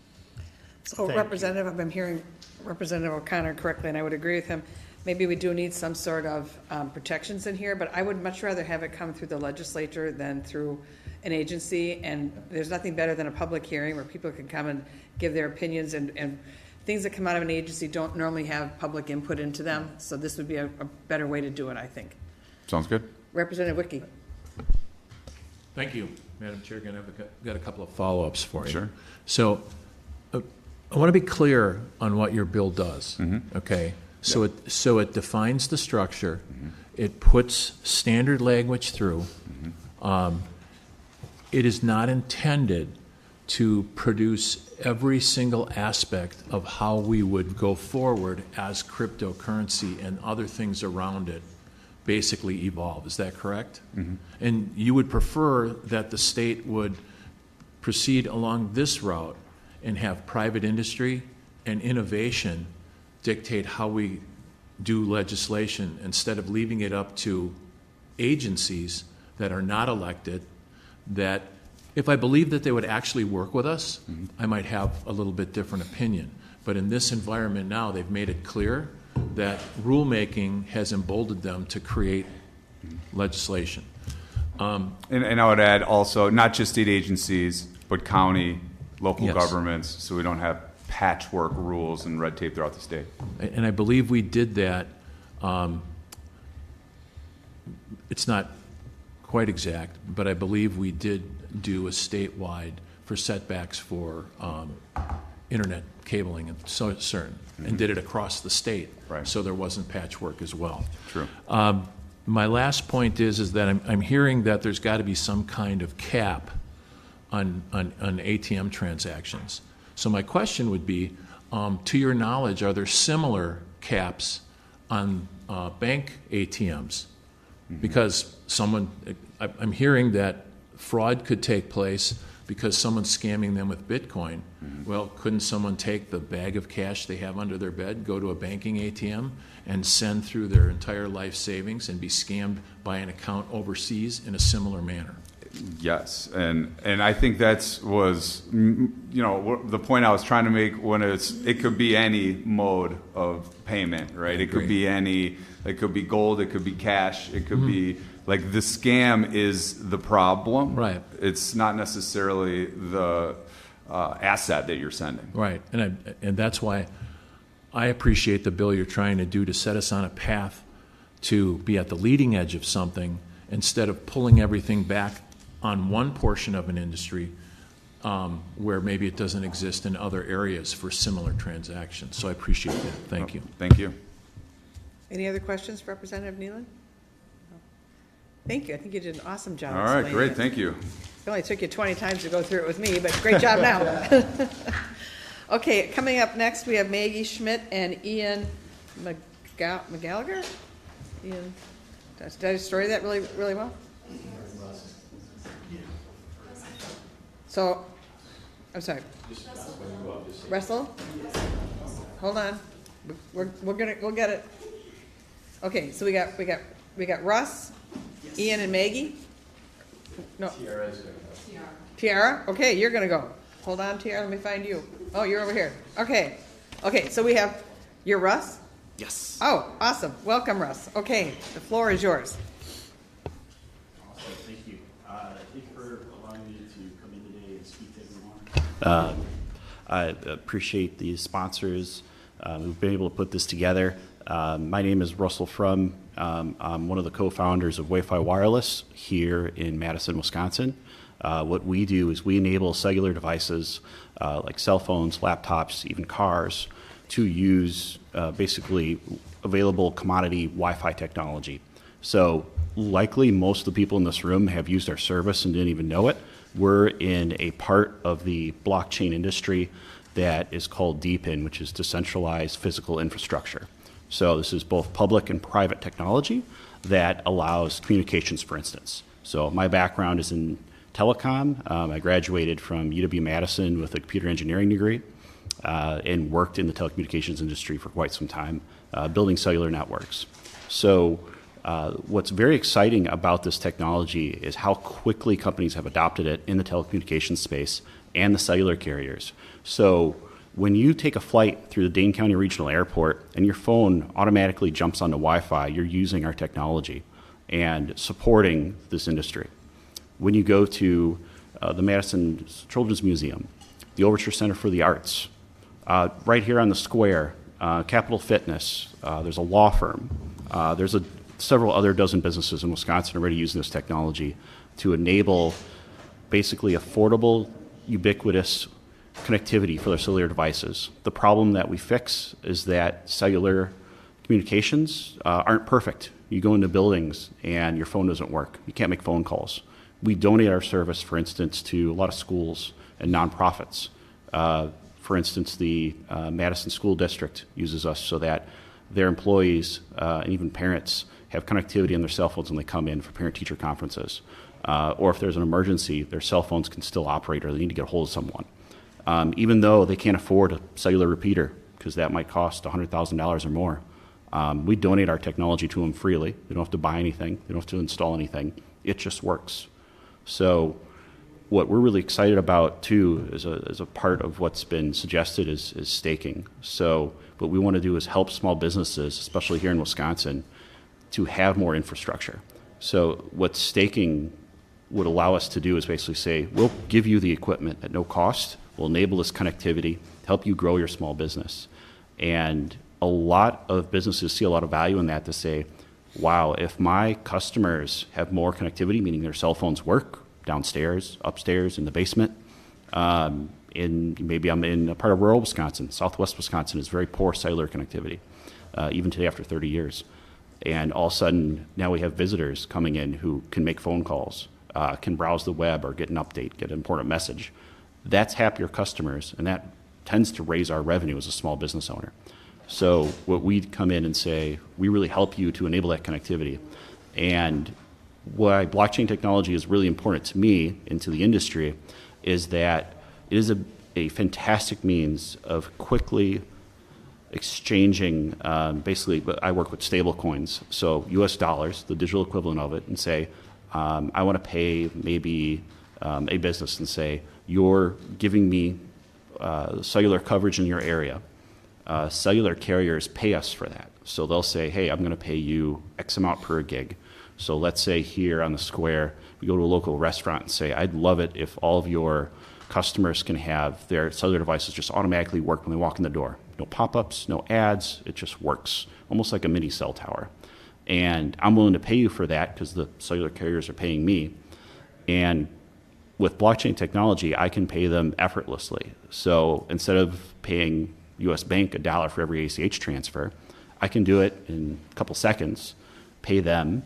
So Representative, if I'm hearing Representative O'Connor correctly, and I would agree with him, maybe we do need some sort of protections in here, but I would much rather have it come through the legislature than through an agency. And there's nothing better than a public hearing where people can come and give their opinions, and things that come out of an agency don't normally have public input into them. So this would be a better way to do it, I think. Sounds good. Representative Wiki. Thank you, Madam Chair. I've got a couple of follow-ups for you. Sure. So I want to be clear on what your bill does. Mm-hmm. Okay. So it defines the structure. Mm-hmm. It puts standard language through. Mm-hmm. It is not intended to produce every single aspect of how we would go forward as cryptocurrency and other things around it basically evolve. Is that correct? Mm-hmm. And you would prefer that the state would proceed along this route and have private industry and innovation dictate how we do legislation, instead of leaving it up to agencies that are not elected, that if I believe that they would actually work with us, mm-hmm. I might have a little bit different opinion. But in this environment now, they've made it clear that rulemaking has emboldened them to create legislation. And I would add also, not just state agencies, but county, local Yes. governments, so we don't have patchwork rules and red tape throughout the state. And I believe we did that. It's not quite exact, but I believe we did do a statewide for setbacks for internet cabling and so certain, and did it across the state. Right. So there wasn't patchwork as well. True. My last point is that I'm hearing that there's got to be some kind of cap on ATM transactions. So my question would be, to your knowledge, are there similar caps on bank ATMs? Because I'm hearing that fraud could take place because someone's scamming them with Bitcoin. Well, couldn't someone take the bag of cash they have under their bed, go to a banking ATM, and send through their entire life savings and be scammed by an account overseas in a similar manner? Yes, and I think was the point I was trying to make when it could be any mode of payment, right? It could be it could be gold, it could be cash, it could be like the scam is the problem, right? It's not necessarily the asset that you're sending, right? And that's why I appreciate the bill you're trying to do to set us on a path to be at the leading edge of something instead of pulling everything back on one portion of an industry where maybe it doesn't exist in other areas for similar transactions. So I appreciate that. Thank you. Thank you. Any other questions for Representative Nealon? No. Thank you. I think you did an awesome job. All right, explaining great. it. Thank you. It only took you 20 times to go through it with me, but great job now. Okay, coming up next, we have Maggie Schmidt and Ian McGallagher. Ian, did I story that really, really well? So, I'm sorry. Russell? Hold on. We'll get it. Okay, so we got Russ, Ian, and Maggie. No. Tiara. Okay, you're gonna go. Hold on, Tiara. Let me find you. Oh, you're over here. Okay. So you're Russ? Yes. Oh, awesome. Welcome, Russ. Okay, the floor is yours. Awesome. Thank you. Thank you for allowing me to come in today and speak to everyone. I appreciate the sponsors who've been able to put this together. My name is Russell Frum. I'm one of the co-founders of Wi-Fi Wireless here in Madison, Wisconsin. What we do is we enable cellular devices like cell phones, laptops, even cars to use basically available commodity Wi-Fi technology. So likely most of the people in this room have used our service and didn't even know it. We're in a part of the blockchain industry that is called DePIN, which is decentralized physical infrastructure. So this is both public and private technology that allows communications, for instance. So my background is in telecom. I graduated from UW-Madison with a computer engineering degree and worked in the telecommunications industry for quite some time, building cellular networks. So what's very exciting about this technology is how quickly companies have adopted it in the telecommunications space and the cellular carriers. So when you take a flight through the Dane County Regional Airport and your phone automatically jumps onto Wi-Fi, you're using our technology and supporting this industry. When you go to the Madison Children's Museum, the Overture Center for the Arts, right here on the square, Capital Fitness, there's a law firm, there's several other dozen businesses in Wisconsin already using this technology to enable basically affordable, ubiquitous connectivity for their cellular devices. The problem that we fix is that cellular communications aren't perfect. You go into buildings and your phone doesn't work. You can't make phone calls. We donate our service, for instance, to a lot of schools and nonprofits. For instance, the Madison School District uses us so that their employees and even parents have connectivity on their cell phones when they come in for parent-teacher conferences. Or if there's an emergency, their cell phones can still operate or they need to get a hold of someone. Even though they can't afford a cellular repeater, because that might cost $100,000 or more. We donate our technology to them freely. They don't have to buy anything. They don't have to install anything. It just works. So what we're really excited about, too, as a part of what's been suggested is staking. So what we want to do is help small businesses, especially here in Wisconsin, to have more infrastructure. So what staking would allow us to do is basically say, we'll give you the equipment at no cost. We'll enable this connectivity, help you grow your small business. And a lot of businesses see a lot of value in that to say, wow, if my customers have more connectivity, meaning their cell phones work downstairs, upstairs, in the basement, and maybe I'm in a part of rural Wisconsin. Southwest Wisconsin is very poor cellular connectivity, even today after 30 years. And all of a sudden, now we have visitors coming in who can make phone calls, can browse the web or get an update, get an important message. That's happier customers, and that tends to raise our revenue as a small business owner. So what we come in and say, we really help you to enable that connectivity. And why blockchain technology is really important to me and to the industry is that it is a fantastic means of quickly exchanging, basically, I work with stable coins, so US dollars, the digital equivalent of it, and say, I want to pay maybe a business and say, you're giving me cellular coverage in your area. Cellular carriers pay us for that. So they'll say, hey, I'm going to pay you X amount per gig. So let's say here on the square, we go to a local restaurant and say, I'd love it if all of your customers can have their cellular devices just automatically work when they walk in the door. No pop-ups, no ads, it just works, almost like a mini cell tower. And I'm willing to pay you for that because the cellular carriers are paying me. And with blockchain technology, I can pay them effortlessly. So instead of paying US Bank $1 for every ACH transfer, I can do it in a couple seconds, pay them,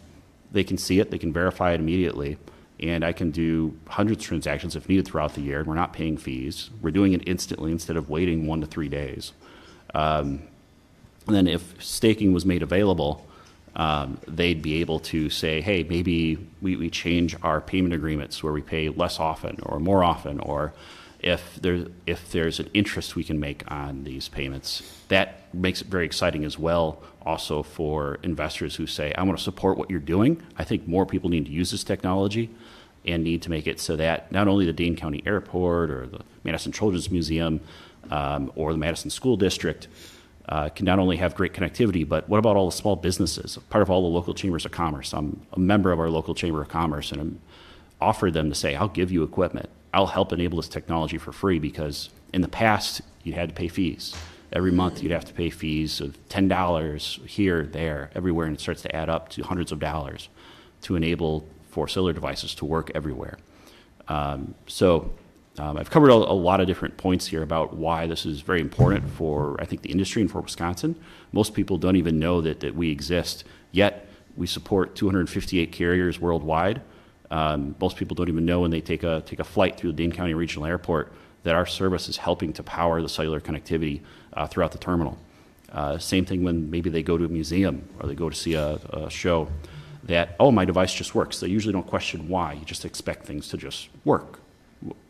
they can see it, they can verify it immediately, and I can do hundreds of transactions if needed throughout the year, and we're not paying fees. We're doing it instantly instead of waiting 1 to 3 days. And then if staking was made available, they'd be able to say, hey, maybe we change our payment agreements where we pay less often or more often, or if there's an interest we can make on these payments. That makes it very exciting as well, also for investors who say, I want to support what you're doing. I think more people need to use this technology and need to make it so that not only the Dane County Airport or the Madison Children's Museum or the Madison School District can not only have great connectivity, but what about all the small businesses, part of all the local chambers of commerce? I'm a member of our local chamber of commerce, and I'm offered them to say, I'll give you equipment. I'll help enable this technology for free, because in the past, you had to pay fees. Every month, you'd have to pay fees of $10 here, there, everywhere, and it starts to add up to hundreds of dollars to enable for cellular devices to work everywhere. I've covered a lot of different points here about why this is very important for, I think, the industry and for Wisconsin. Most people don't even know that we exist, yet we support 258 carriers worldwide. Most people don't even know when they take a flight through the Dane County Regional Airport that our service is helping to power the cellular connectivity throughout the terminal. Same thing when maybe they go to a museum or they go to see a show that, oh, my device just works. They usually don't question why. You just expect things to just work.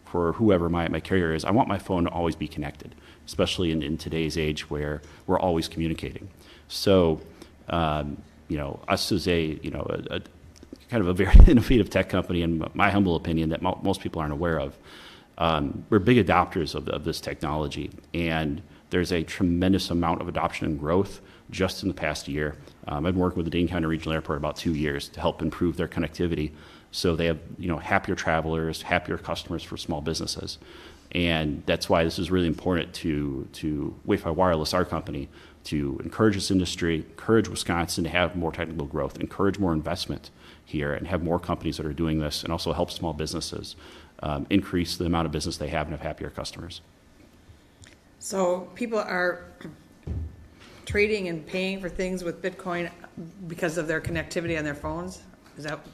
For whoever my carrier is, I want my phone to always be connected, especially in today's age where we're always communicating. So, us as a kind of a very innovative tech company, in my humble opinion, that most people aren't aware of, we're big adopters of this technology, and there's a tremendous amount of adoption and growth just in the past year. I've been working with the Dane County Regional Airport about 2 years to help improve their connectivity, so they have happier travelers, happier customers for small businesses. And that's why this is really important to Wi-Fi Wireless, our company, to encourage this industry, encourage Wisconsin to have more technical growth, encourage more investment here, and have more companies that are doing this, and also help small businesses increase the amount of business they have and have happier customers. So people are trading and paying for things with Bitcoin because of their connectivity on their phones? Is that?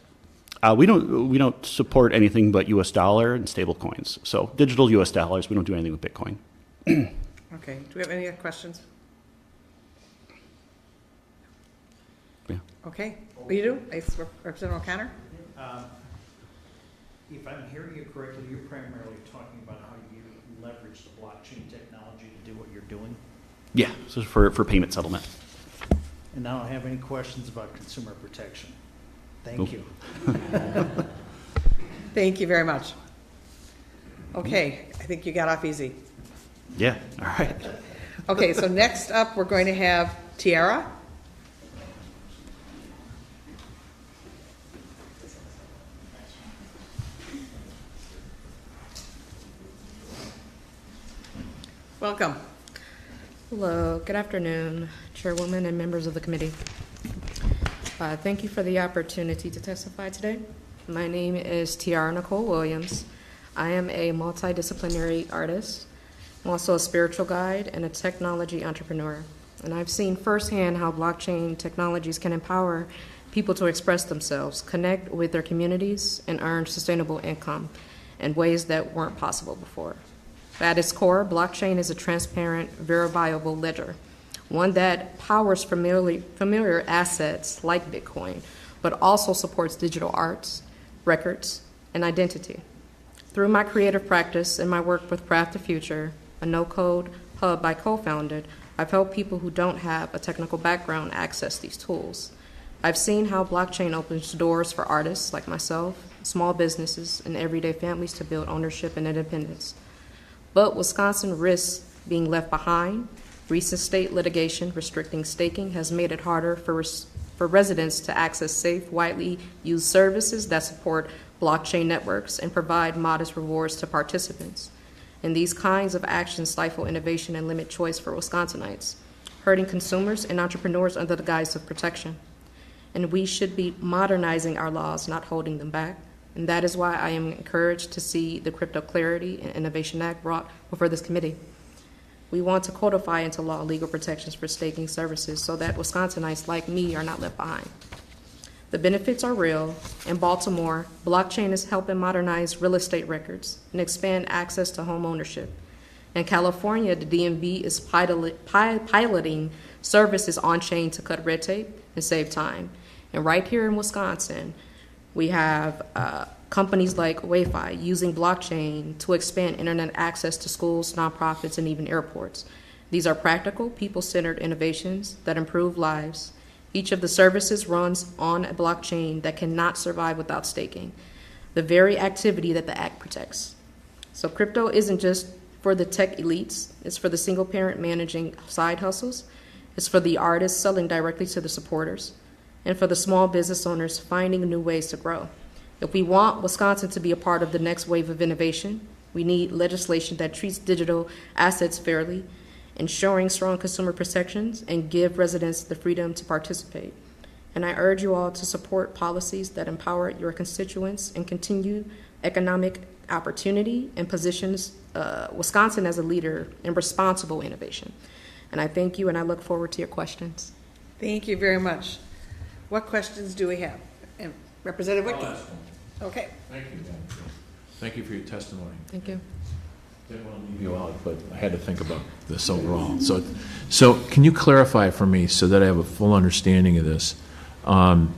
We don't support anything but U.S. dollar and stable coins. So digital U.S. dollars. We don't do anything with Bitcoin. Okay. Do we have any other questions? Yeah. Okay. Well, you do? Representative O'Connor? If I'm hearing you correctly, you're primarily talking about how you leverage the blockchain technology to do what you're doing? Yeah, so for payment settlement. And I don't have any questions about consumer protection. Thank Nope. you. Thank you very much. Okay, I think you got off easy. Yeah, all right. Okay, so next up, we're going to have Tiara. Welcome. Hello, good afternoon, Chairwoman and members of the committee. Thank you for the opportunity to testify today. My name is Tiara Nicole Williams. I am a multidisciplinary artist. I'm also a spiritual guide and a technology entrepreneur. And I've seen firsthand how blockchain technologies can empower people to express themselves, connect with their communities, and earn sustainable income in ways that weren't possible before. At its core, blockchain is a transparent, verifiable ledger, one that powers familiar assets like Bitcoin, but also supports digital arts, records, and identity. Through my creative practice and my work with Craft the Future, a no-code hub I co-founded, I've helped people who don't have a technical background access these tools. I've seen how blockchain opens doors for artists like myself, small businesses, and everyday families to build ownership and independence. But Wisconsin risks being left behind. Recent state litigation restricting staking has made it harder for residents to access safe, widely used services that support blockchain networks and provide modest rewards to participants. And these kinds of actions stifle innovation and limit choice for Wisconsinites, hurting consumers and entrepreneurs under the guise of protection. And we should be modernizing our laws, not holding them back. And that is why I am encouraged to see the Crypto Clarity and Innovation Act brought before this committee. We want to codify into law legal protections for staking services so that Wisconsinites like me are not left behind. The benefits are real. In Baltimore, blockchain is helping modernize real estate records and expand access to home ownership. In California, the DMV is piloting services on-chain to cut red tape and save time. And right here in Wisconsin, we have companies like Wi-Fi using blockchain to expand internet access to schools, nonprofits, and even airports. These are practical, people-centered innovations that improve lives. Each of the services runs on a blockchain that cannot survive without staking, the very activity that the Act protects. So crypto isn't just for the tech elites, it's for the single parent managing side hustles, it's for the artists selling directly to the supporters, and for the small business owners finding new ways to grow. If we want Wisconsin to be a part of the next wave of innovation, we need legislation that treats digital assets fairly, ensuring strong consumer protections, and give residents the freedom to participate. And I urge you all to support policies that empower your constituents and continue economic opportunity and positions Wisconsin as a leader in responsible innovation. And I thank you, and I look forward to your questions. Thank you very much. What questions do we have? And Representative Wicki. Okay. Thank you. Thank you for your testimony. Thank you. Didn't want to leave you out, but I had to think about this overall. So can you clarify for me so that I have a full understanding of this? Blockchain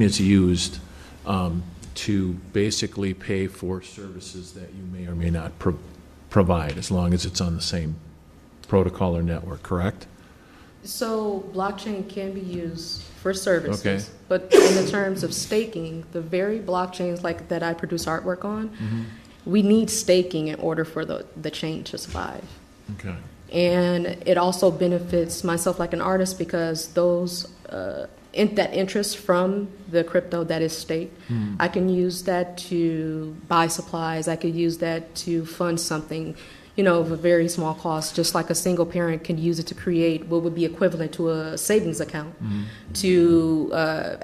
is used to basically pay for services that you may or may not provide, as long as it's on the same protocol or network, correct? So blockchain can be used for services, Okay. but in the terms of staking, the very blockchains like that I produce artwork on, we need staking in order for the chain to survive. Okay. And it also benefits myself like an artist because those that interest from the crypto that is staked, I can use that to buy supplies. I could use that to fund something, of a very small cost, just like a single parent can use it to create what would be equivalent to a savings account, to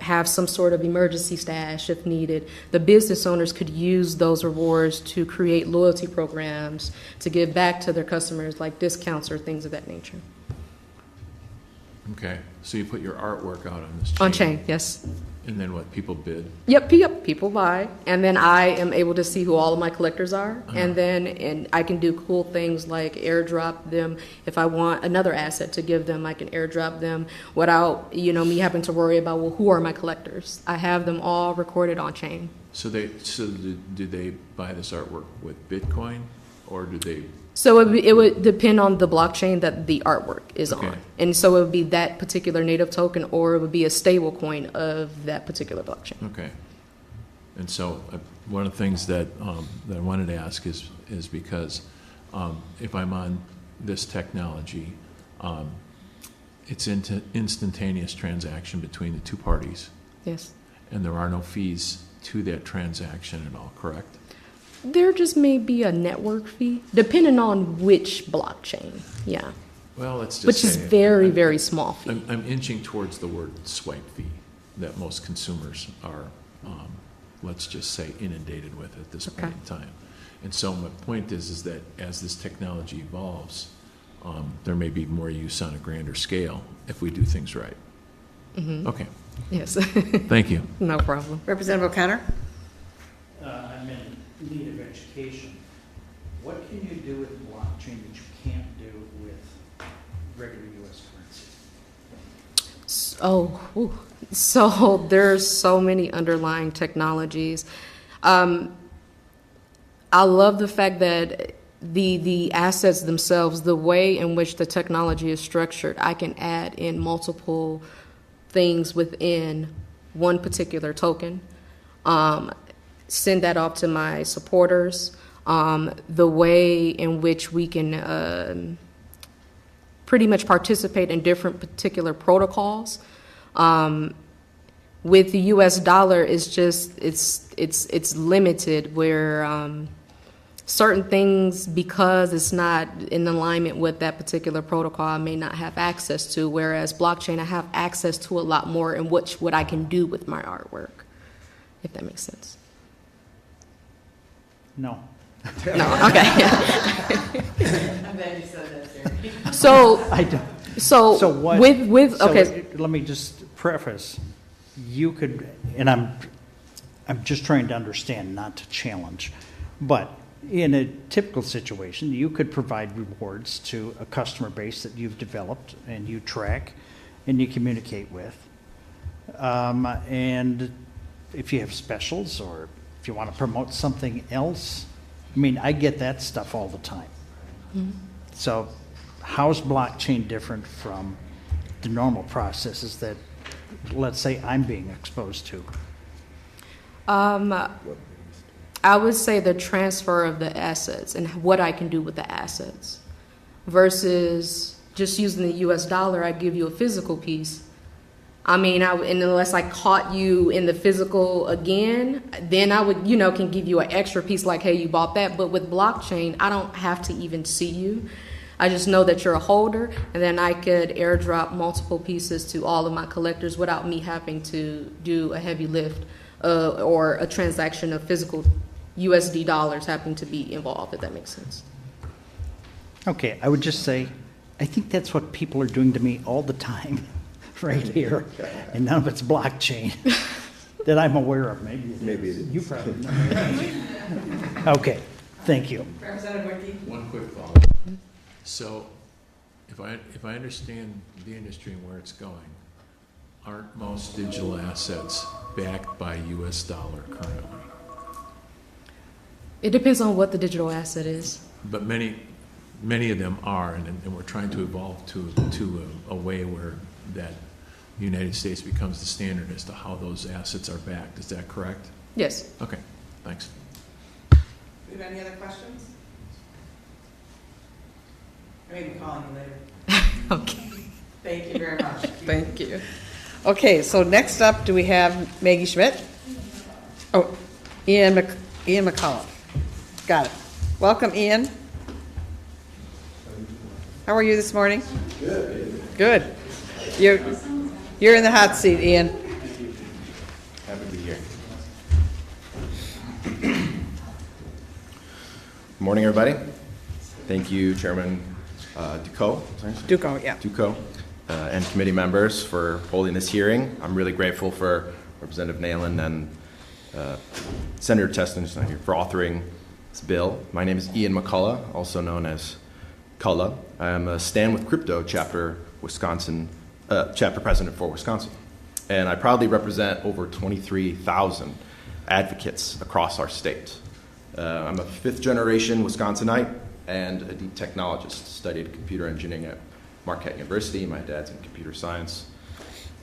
have some sort of emergency stash if needed. The business owners could use those rewards to create loyalty programs, to give back to their customers, like discounts or things of that nature. Okay. So you put your artwork out on this chain? On chain, yes. And then what, people bid? Yep, people buy, and then I am able to see who all of my collectors are, and I can do cool things like airdrop them. If I want another asset to give them, I can airdrop them without, me having to worry about, well, who are my collectors? I have them all recorded on chain. So do they buy this artwork with Bitcoin, or do they? So it would depend on the blockchain that the artwork is Okay. on. And so it would be that particular native token, or it would be a stable coin of that particular blockchain. Okay. And so one of the things that I wanted to ask is because if I'm on this technology, it's instantaneous transaction between the two parties. Yes. And there are no fees to that transaction at all, correct? There just may be a network fee, depending on which blockchain, yeah. Well, let's just Which is say very, very small fee. I'm inching towards the word swipe fee that most consumers are let's just say, inundated with at this point in time. And so my point is that as this technology evolves, there may be more use on a grander scale if we do things right. Okay. Yes. Thank you. No problem. Representative O'Connor? I'm in need of education. What can you do with blockchain that you can't do with regular U.S. currency? So there's so many underlying technologies. I love the fact that the assets themselves, the way in which the technology is structured, I can add in multiple things within one particular token, send that off to my supporters. The way in which we can pretty much participate in different particular protocols. With the U.S. dollar, it's limited where certain things, because it's not in alignment with that particular protocol, I may not have access to, whereas blockchain, I have access to a lot more in what I can do with my artwork, if that makes sense. No. No, okay. I'm glad you said that, Jerry. Let me just preface. You could, and I'm just trying to understand, not to challenge, but in a typical situation, you could provide rewards to a customer base that you've developed and you track and you communicate with. And if you have specials or if you want to promote something else, I mean, I get that stuff all the time. Mm-hmm. So how's blockchain different from the normal processes that, let's say, I'm being exposed to? I would say the transfer of the assets and what I can do with the assets versus just using the U.S. dollar. I give you a physical piece. I mean, and unless I caught you in the physical again, then I would, can give you an extra piece like, hey, you bought that. But with blockchain, I don't have to even see you. I just know that you're a holder, and then I could airdrop multiple pieces to all of my collectors without me having to do a heavy lift or a transaction of physical USD dollars having to be involved, if that makes sense. Okay, I would just say, I think that's what people are doing to me all the time, right here, and none of it's blockchain that I'm aware of. Maybe it is. You probably know. Okay, thank you. Representative Wiki? One quick follow-up. So, if I understand the industry and where it's going, aren't most digital assets backed by U.S. dollar currently? It depends on what the digital asset is. But many of them are, and we're trying to evolve to a way where that the United States becomes the standard as to how those assets are backed. Is that correct? Yes. Okay, thanks. Do you have any other questions? I may be calling you later. Okay. Thank you very much. Thank you. Okay, so next up, do we have Maggie Schmidt? Oh, Ian McCullough. Got it. Welcome, Ian. How are you this morning? Good. You're in the hot seat, Ian. Happy to be here. Good morning, everybody. Thank you, Chairman Ducot. Ducot, yeah. Ducot, and committee members for holding this hearing. I'm really grateful for Representative Nalen and Senator Testin for authoring this bill. My name is Ian McCullough, also known as Cullough. I am a Stand with Crypto chapter president for Wisconsin. And I proudly represent over 23,000 advocates across our state. I'm a fifth-generation Wisconsinite and a deep technologist. Studied computer engineering at Marquette University. My dad's in computer science.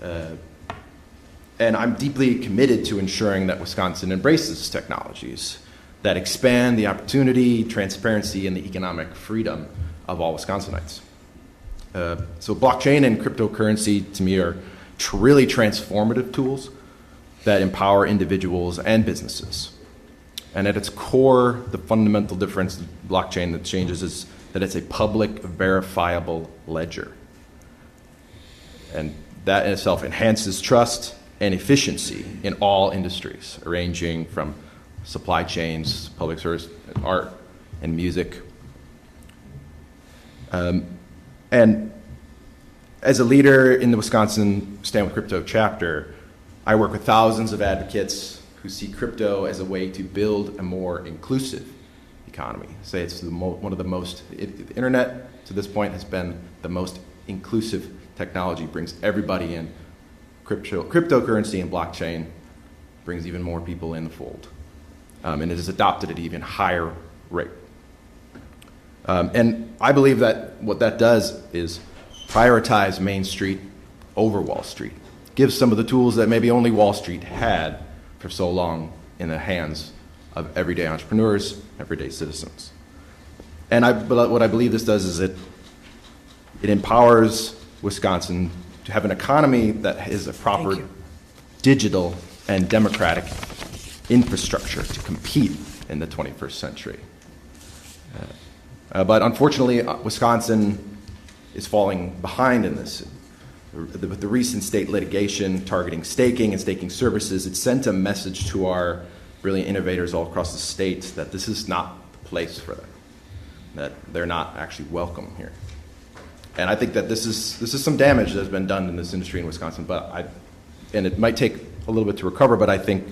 And I'm deeply committed to ensuring that Wisconsin embraces technologies that expand the opportunity, transparency, and the economic freedom of all Wisconsinites. So blockchain and cryptocurrency, to me, are really transformative tools that empower individuals and businesses. And at its core, the fundamental difference in blockchain that changes is that it's a public, verifiable ledger. And that in itself enhances trust and efficiency in all industries, ranging from supply chains, public service, art, and music. And as a leader in the Wisconsin Stand With Crypto chapter, I work with thousands of advocates who see crypto as a way to build a more inclusive economy. Say it's one of the most, the internet to this point has been the most inclusive technology, brings everybody in. Cryptocurrency and blockchain brings even more people in the fold. And it is adopted at an even higher rate. And I believe that what that does is prioritize Main Street over Wall Street. Gives some of the tools that maybe only Wall Street had for so long in the hands of everyday entrepreneurs, everyday citizens. And what I believe this does is it empowers Wisconsin to have an economy that is a proper digital and democratic infrastructure to compete in the 21st century. But unfortunately, Wisconsin is falling behind in this. With the recent state litigation targeting staking and staking services, it sent a message to our brilliant innovators all across the state that this is not the place for them, that they're not actually welcome here. And I think that this is some damage that has been done in this industry in Wisconsin, and it might take a little bit to recover, but I think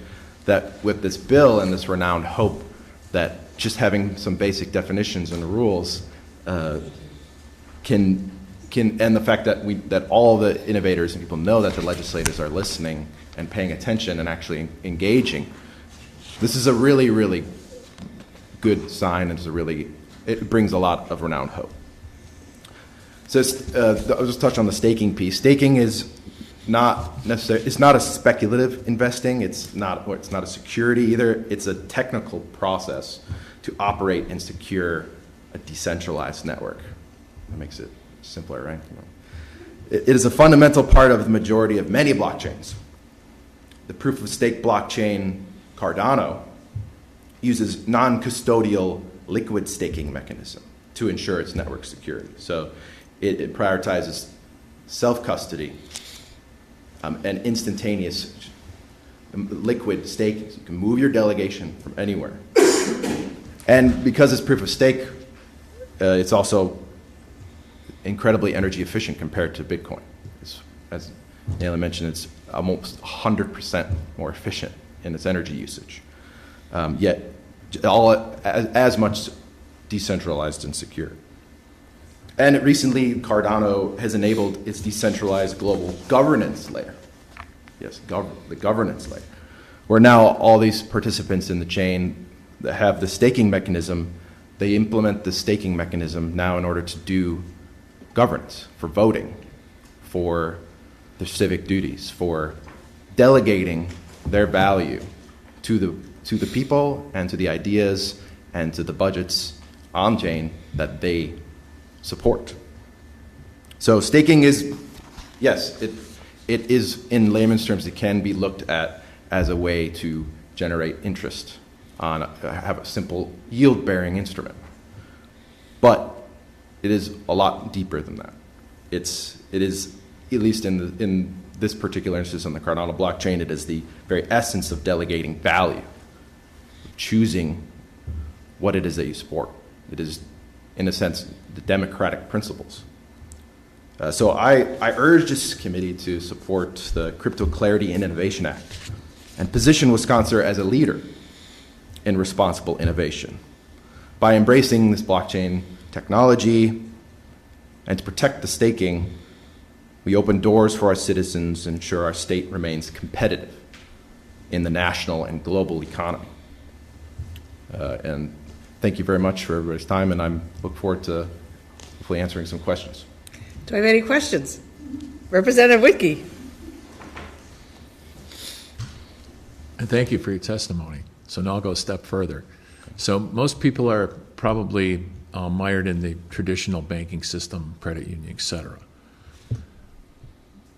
that with this bill and this renowned hope that just having some basic definitions and rules can and the fact that all the innovators and people know that the legislators are listening and paying attention and actually engaging, this is a really, really good sign, and it brings a lot of renowned hope. So I'll just touch on the staking piece. Staking is not necessarily, it's not a speculative investing. It's not a security either. It's a technical process to operate and secure a decentralized network. That makes it simpler, right? It is a fundamental part of the majority of many blockchains. The proof of stake blockchain Cardano uses non-custodial liquid staking mechanism to ensure its network security. So it prioritizes self-custody and instantaneous liquid staking. So you can move your delegation from anywhere. And because it's proof of stake, it's also incredibly energy efficient compared to Bitcoin. As Nayla mentioned, it's almost 100% more efficient in its energy usage, yet as much decentralized and secure. And recently, Cardano has enabled its decentralized global governance layer. Yes, the governance layer, where now all these participants in the chain that have the staking mechanism, they implement the staking mechanism now in order to do governance, for voting, for their civic duties, for delegating their value to the people and to the ideas and to the budgets on chain that they support. So staking is, yes, it is, in layman's terms, it can be looked at as a way to generate interest on have a simple yield-bearing instrument. But it is a lot deeper than that. It is, at least in this particular instance on the Cardano blockchain, it is the very essence of delegating value, choosing what it is that you support. It is, in a sense, the democratic principles. So I urge this committee to support the Crypto Clarity and Innovation Act and position Wisconsin as a leader in responsible innovation. By embracing this blockchain technology and to protect the staking, we open doors for our citizens and ensure our state remains competitive in the national and global economy. And thank you very much for everybody's time, and I look forward to hopefully answering some questions. Do I have any questions? Representative Whitkey. And thank you for your testimony. So now I'll go a step further. So most people are probably mired in the traditional banking system, credit union, et cetera.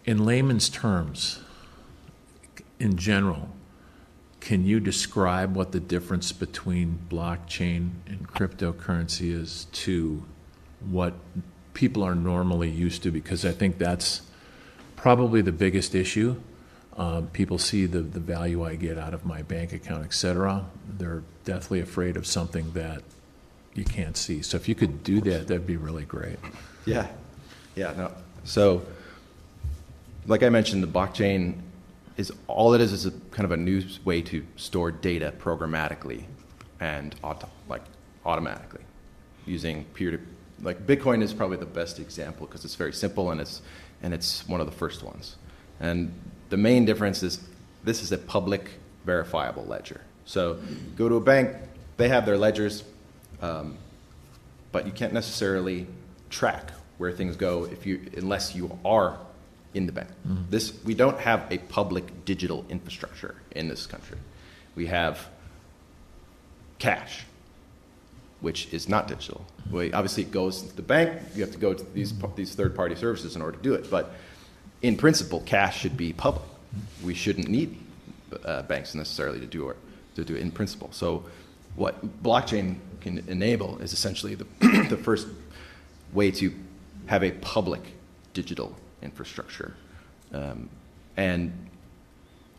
In layman's terms, in general, can you describe what the difference between blockchain and cryptocurrency is to what people are normally used to? Because I think that's probably the biggest issue. People see the value I get out of my bank account, et cetera. They're deathly afraid of something that you can't see. So if you could do that, that'd be really great. Yeah, no. So, like I mentioned, the blockchain is all it is a kind of a new way to store data programmatically and automatically using peer-to-peer. Like Bitcoin is probably the best example because it's very simple and it's one of the first ones. And the main difference is this is a public verifiable ledger. So go to a bank, they have their ledgers, but you can't necessarily track where things go unless you are in the bank. We don't have a public digital infrastructure in this country. We have cash, which is not digital. Obviously, it goes to the bank. You have to go to these third-party services in order to do it. But in principle, cash should be public. We shouldn't need banks necessarily to do it in principle. So what blockchain can enable is essentially the first way to have a public digital infrastructure. And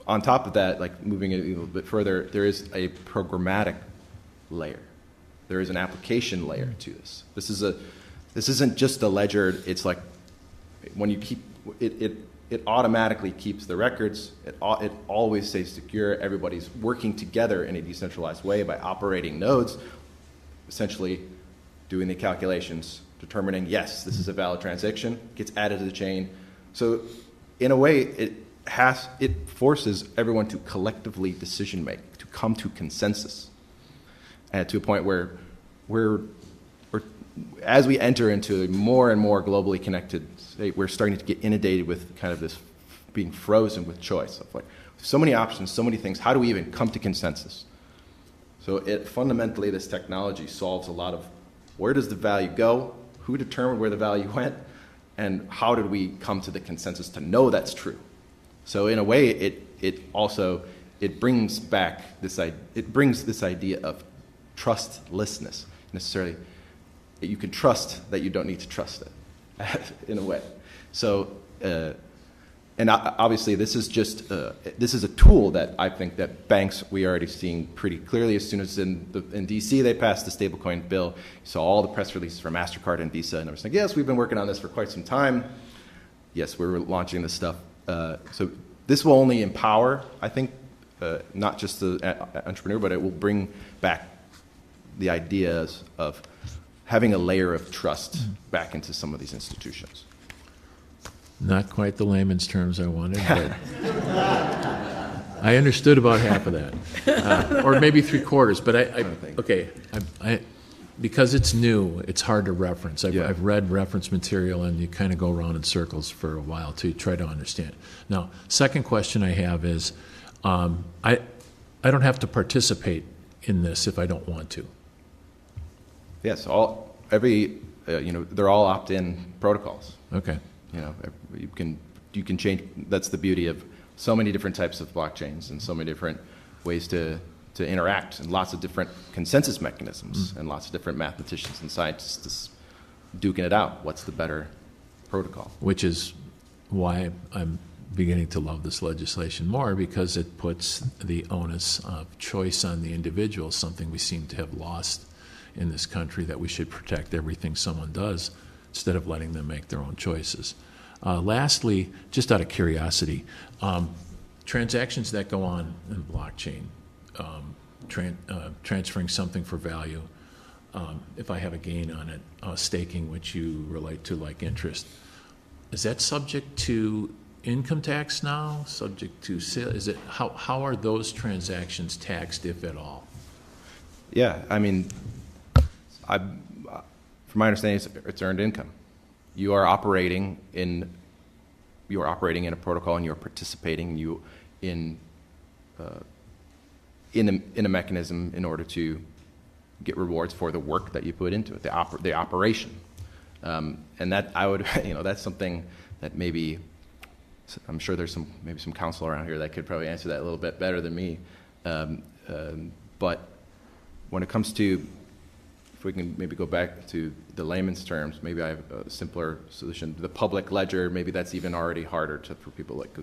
on top of that, like moving it a little bit further, there is a programmatic layer. There is an application layer to this. This isn't just a ledger. It's like when you keep it automatically keeps the records. It always stays secure. Everybody's working together in a decentralized way by operating nodes, essentially doing the calculations, determining, yes, this is a valid transaction, gets added to the chain. So in a way, it forces everyone to collectively decision make, to come to consensus, and to a point where as we enter into a more and more globally connected state, we're starting to get inundated with kind of this being frozen with choice of like so many options, so many things. How do we even come to consensus? So fundamentally, this technology solves a lot of where does the value go, who determined where the value went, and how did we come to the consensus to know that's true? So in a way, it brings back this idea of trustlessness. Necessarily, you can trust that you don't need to trust it, in a way. So, and obviously, this is just this is a tool that I think that banks we are already seeing pretty clearly. As soon as in D.C. they passed the stablecoin bill, you saw all the press releases from MasterCard and Visa, and I was like, yes, we've been working on this for quite some time. Yes, we're launching this stuff. So this will only empower, I think, not just the entrepreneur, but it will bring back the ideas of having a layer of trust back into some of these institutions. Not quite the layman's terms I wanted, but I understood about half of that, or maybe 3/4. But because it's new, it's hard to reference. I've read reference material, and you kind of go around in circles for a while to try to understand. Now, second question I have is, I don't have to participate in this if I don't want to. Yes, they're all opt-in protocols. Okay. You can change. That's the beauty of so many different types of blockchains and so many different ways to interact, and lots of different consensus mechanisms and lots of different mathematicians and scientists duking it out. What's the better protocol? Which is why I'm beginning to love this legislation more, because it puts the onus of choice on the individual, something we seem to have lost in this country, that we should protect everything someone does instead of letting them make their own choices. Lastly, just out of curiosity, transactions that go on in blockchain, transferring something for value, if I have a gain on it, staking, which you relate to like interest, is that subject to income tax now, subject to sale? Is it, how are those transactions taxed, if at all? Yeah, I mean, from my understanding, it's earned income. You are operating in a protocol, and you are participating in a mechanism in order to get rewards for the work that you put into it, the operation. And that that's something that maybe, I'm sure there's maybe some counsel around here that could probably answer that a little bit better than me. But when it comes to, if we can maybe go back to the layman's terms, maybe I have a simpler solution. The public ledger, maybe that's even already harder for people like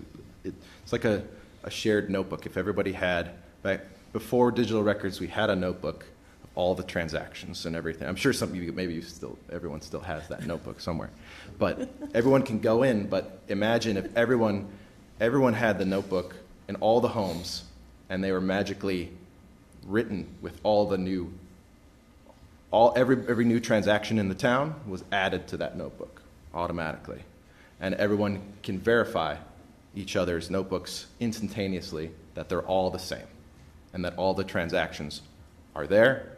it's like a shared notebook. If everybody had, back before digital records, we had a notebook of all the transactions and everything. I'm sure some of you, everyone still has that notebook somewhere. But everyone can go in, but imagine if everyone had the notebook in all the homes, and they were magically written with all the new, every new transaction in the town was added to that notebook automatically. And everyone can verify each other's notebooks instantaneously that they're all the same and that all the transactions are there,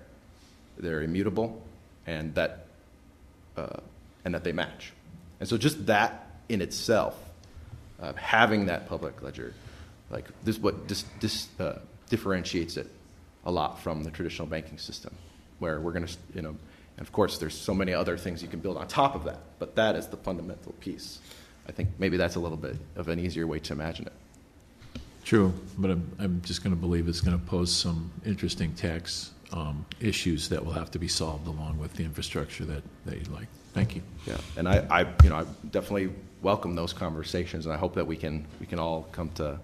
they're immutable, and that they match. And so just that in itself, having that public ledger, like this, differentiates it a lot from the traditional banking system, where we're going to, and of course there's so many other things you can build on top of that, but that is the fundamental piece. I think maybe that's a little bit of an easier way to imagine it. True, but I'm just going to believe it's going to pose some interesting tax issues that will have to be solved along with the infrastructure that you'd like. Thank you. Yeah, and I definitely welcome those conversations, and I hope that we can all come to,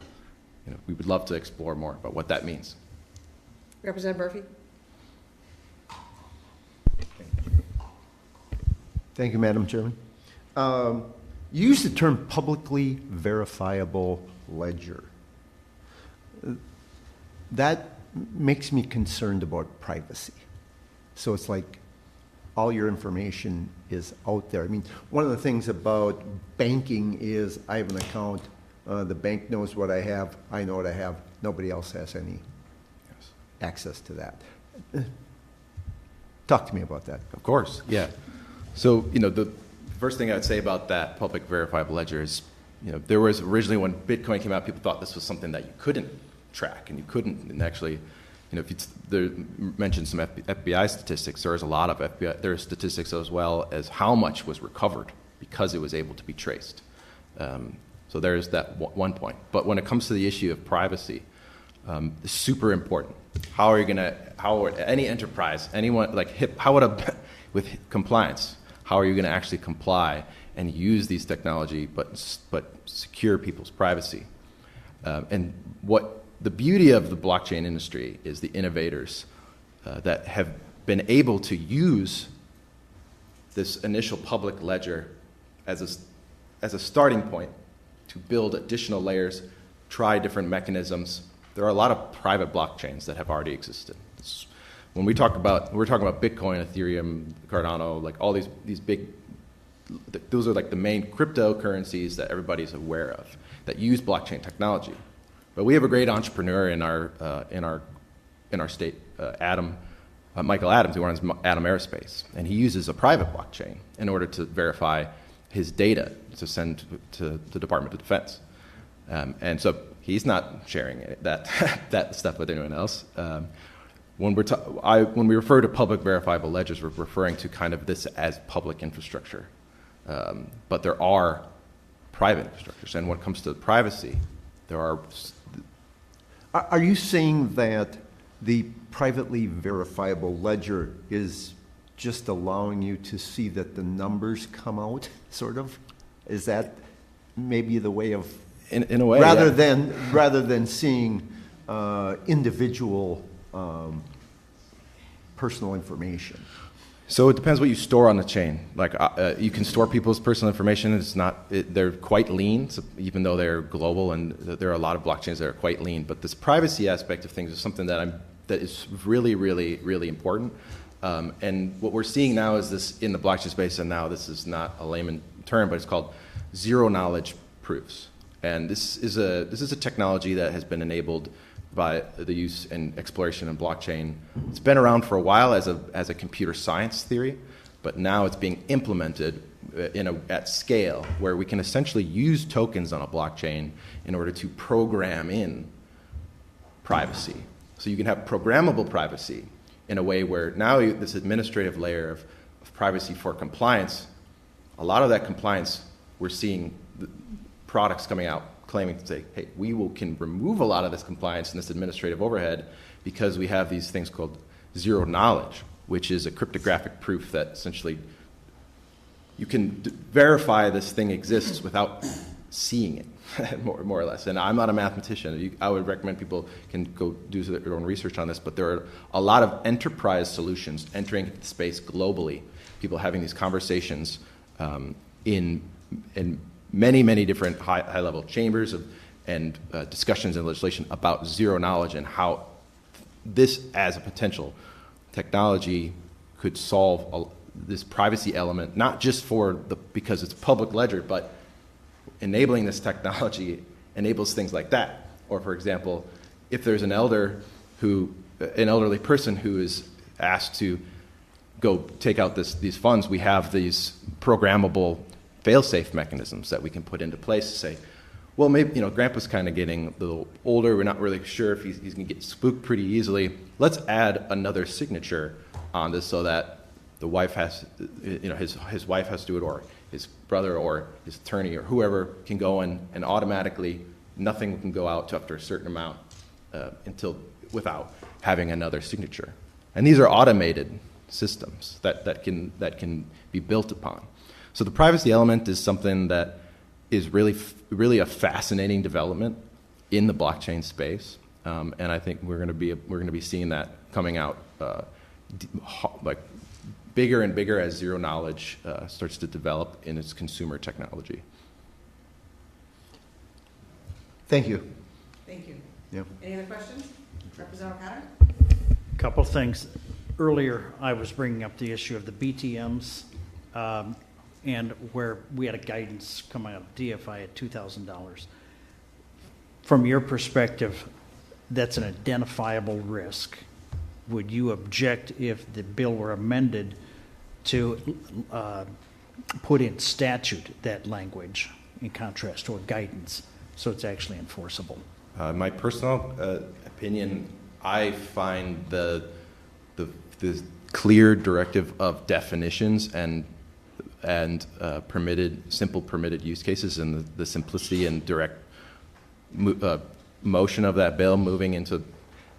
we would love to explore more about what that means. Representative Murphy? Thank you, Madam Chairman. You use the term publicly verifiable ledger. That makes me concerned about privacy. So it's like all your information is out there. I mean, one of the things about banking is I have an account, the bank knows what I have, I know what I have, nobody else has any access to that. Talk to me about that. Of course, yeah. So, the first thing I would say about that public verifiable ledger is, there was originally when Bitcoin came out, people thought this was something that you couldn't track, and you couldn't, and actually, if you there mentioned some FBI statistics, there's a lot of FBI, there are statistics as well as how much was recovered because it was able to be traced. So there's that one point. But when it comes to the issue of privacy, it's super important. How would any enterprise, anyone, with compliance, how are you going to actually comply and use these technology but secure people's privacy? And what the beauty of the blockchain industry is the innovators that have been able to use this initial public ledger as a starting point to build additional layers, try different mechanisms. There are a lot of private blockchains that have already existed. When we're talking about Bitcoin, Ethereum, Cardano, like all these big, those are like the main cryptocurrencies that everybody's aware of that use blockchain technology. But we have a great entrepreneur in our state, Michael Adams, who runs Atom Aerospace, and he uses a private blockchain in order to verify his data to send to the Department of Defense. And so he's not sharing that stuff with anyone else. When we refer to public verifiable ledgers, we're referring to kind of this as public infrastructure. But there are private infrastructures, and when it comes to privacy, there are. Are you saying that the privately verifiable ledger is just allowing you to see that the numbers come out, sort of? Is that maybe the way of, in a way, rather yeah. than seeing individual personal information? So it depends what you store on the chain. Like you can store people's personal information. They're quite lean, so even though they're global, and there are a lot of blockchains that are quite lean. But this privacy aspect of things is something that is really, really, really important. And what we're seeing now is this in the blockchain space, and now this is not a layman term, but it's called zero knowledge proofs. And this is a technology that has been enabled by the use and exploration in blockchain. It's been around for a while as a computer science theory, but now it's being implemented at scale, where we can essentially use tokens on a blockchain in order to program in privacy. So you can have programmable privacy in a way where now this administrative layer of privacy for compliance, a lot of that compliance, we're seeing the products coming out claiming to say, hey, can remove a lot of this compliance and this administrative overhead because we have these things called zero knowledge, which is a cryptographic proof that essentially you can verify this thing exists without seeing it, more or less. And I'm not a mathematician. I would recommend people can go do their own research on this, but there are a lot of enterprise solutions entering the space globally, people having these conversations in many different high-level chambers and discussions and legislation about zero knowledge and how this, as a potential technology, could solve this privacy element, not just because it's public ledger, but enabling this technology enables things like that. Or, for example, if there's an elderly person who is asked to go take out these funds, we have these programmable fail-safe mechanisms that we can put into place to say, well, maybe, Grandpa's kind of getting a little older. We're not really sure if he's going to get spooked pretty easily. Let's add another signature on this so that the wife has, his wife has to do it, or his brother or his attorney or whoever can go in and automatically nothing can go out to after a certain amount without having another signature. And these are automated systems that can be built upon. So the privacy element is something that is really a fascinating development in the blockchain space, and I think we're going to be seeing that coming out like bigger and bigger as zero knowledge starts to develop in its consumer technology. Thank you. Thank you. Yeah. Any other questions? Representative O'Connor? Couple of things. Earlier, I was bringing up the issue of the BTMs, and where we had a guidance coming out of DFI at $2,000. From your perspective, that's an identifiable risk. Would you object if the bill were amended to put in statute that language in contrast to a guidance, so it's actually enforceable? My personal opinion, I find the clear directive of definitions and simple permitted use cases, and the simplicity and direct motion of that bill moving into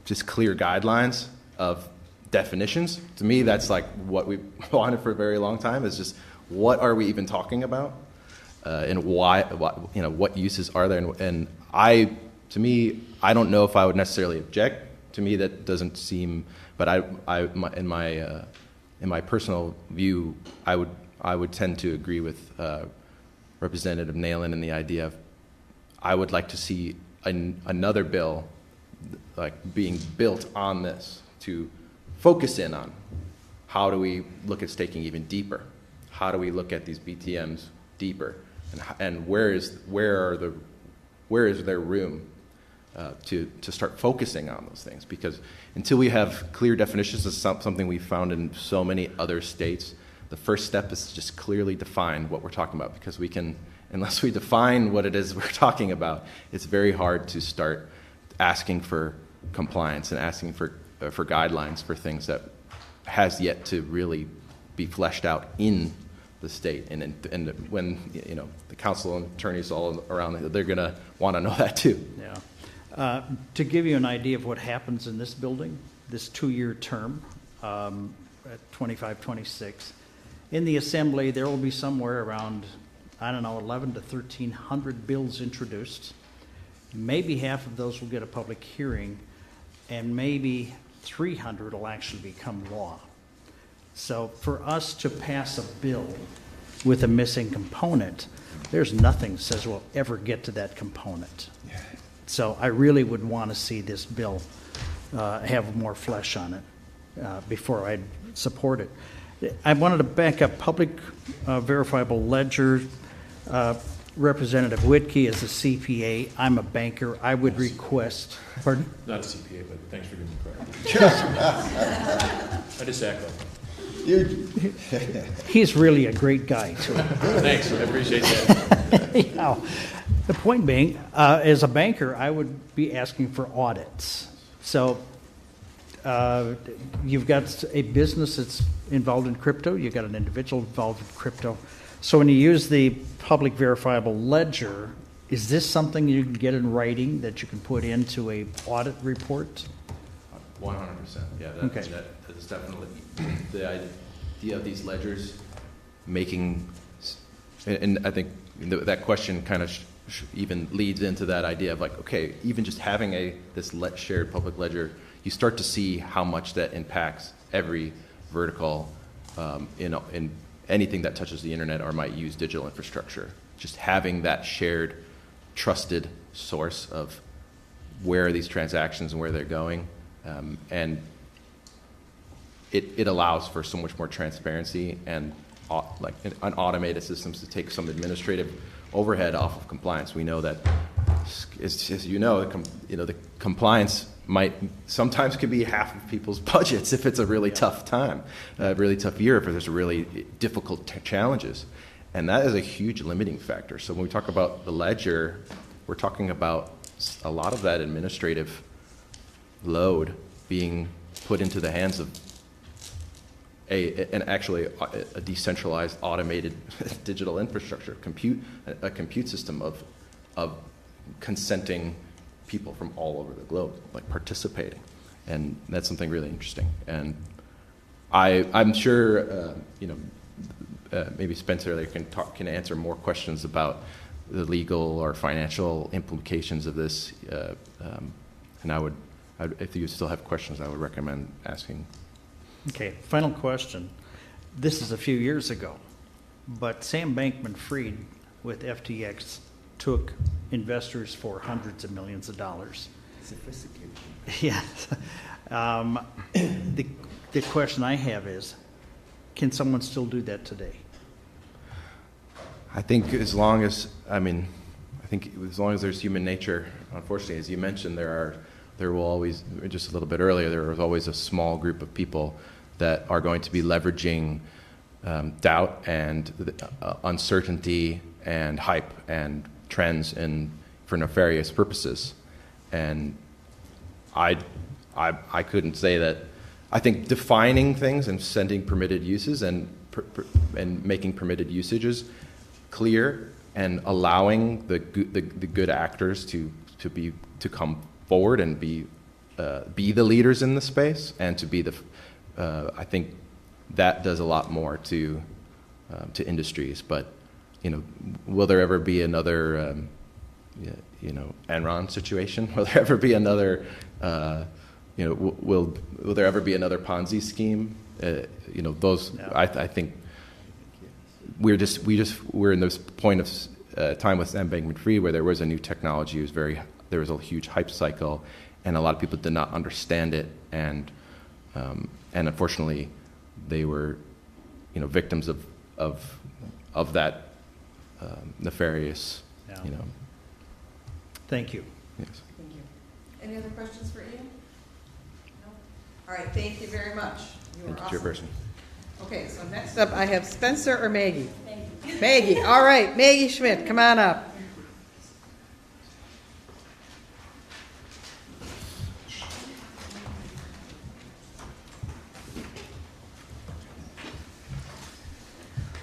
just clear guidelines of definitions. To me, that's like what we wanted for a very long time, is just what are we even talking about, and why, what uses are there, and to me, I don't know if I would necessarily object. To me, that doesn't seem, but in my personal view, I would tend to agree with Representative Nalen in the idea of I would like to see another bill like being built on this to focus in on how do we look at staking even deeper, how do we look at these BTMs deeper, and where is there room to start focusing on those things, because until we have clear definitions, it's something we found in so many other states. The first step is to just clearly define what we're talking about, because unless we define what it is we're talking about, it's very hard to start asking for compliance and asking for guidelines for things that has yet to really be fleshed out in the state. And when the council and attorneys all around, they're going to want to know that too. Yeah. To give you an idea of what happens in this building, this 2-year term at 25, 26, in the assembly there will be somewhere around, 11 to 1,300 bills introduced. Maybe half of those will get a public hearing, and maybe 300 will actually become law. So for us to pass a bill with a missing component, there's nothing that says we'll ever get to that component. So I really would want to see this bill have more flesh on it before I'd support it. I wanted to back up public verifiable ledger. Representative Whitkey is a CPA. I'm a banker. I would request, pardon? Not a CPA, but thanks for giving me credit. I just echo. He's really a great guy, too. Thanks, I appreciate that. The point being, as a banker, I would be asking for audits. So you've got a business that's involved in crypto. You've got an individual involved in crypto. So when you use the public verifiable ledger, is this something you can get in writing that you can put into a audit report? 100%. Yeah, that is definitely the idea of these ledgers making, and I think that question kind of even leads into that idea of like, okay, even just having this shared public ledger, you start to see how much that impacts every vertical in anything that touches the internet or might use digital infrastructure. Just having that shared, trusted source of where are these transactions and where they're going, and it allows for so much more transparency and like an automated systems to take some administrative overhead off of compliance. We know that, as you know, the compliance sometimes can be half of people's budgets if it's a really tough time, a really tough year, if there's really difficult challenges. And that is a huge limiting factor. So when we talk about the ledger, we're talking about a lot of that administrative load being put into the hands of a decentralized, automated digital infrastructure, a compute system of consenting people from all over the globe, like participating, and that's something really interesting. And I'm sure maybe Spencer can answer more questions about the legal or financial implications of this. And if you still have questions, I would recommend asking. Okay, final question. This is a few years ago, but Sam Bankman-Fried with FTX took investors for hundreds of millions of dollars. Sophistication. Yes. The question I have is, can someone still do that today? I think as long as there's human nature, unfortunately, as you mentioned, there will always, just a little bit earlier, there was always a small group of people that are going to be leveraging doubt and uncertainty and hype and trends for nefarious purposes. And I couldn't say that. I think defining things and sending permitted uses and making permitted usages clear and allowing the good actors to come forward and be the leaders in the space and to be I think that does a lot more to industries. But will there ever be another Enron situation? Will there ever be another will there ever be another Ponzi scheme? Those no. I think we're in this point of time with Sam Bankman-Fried where there was a new technology. There was a huge hype cycle, and a lot of people did not understand it, and unfortunately, they were victims of that nefarious. Yeah. Thank you. Yes. Thank you. Any other questions for Ian? No? All right, thank you very much. You were awesome. Chairperson. Okay, so next up I have Spencer or Maggie? Maggie. All right, Maggie Schmidt, come on up.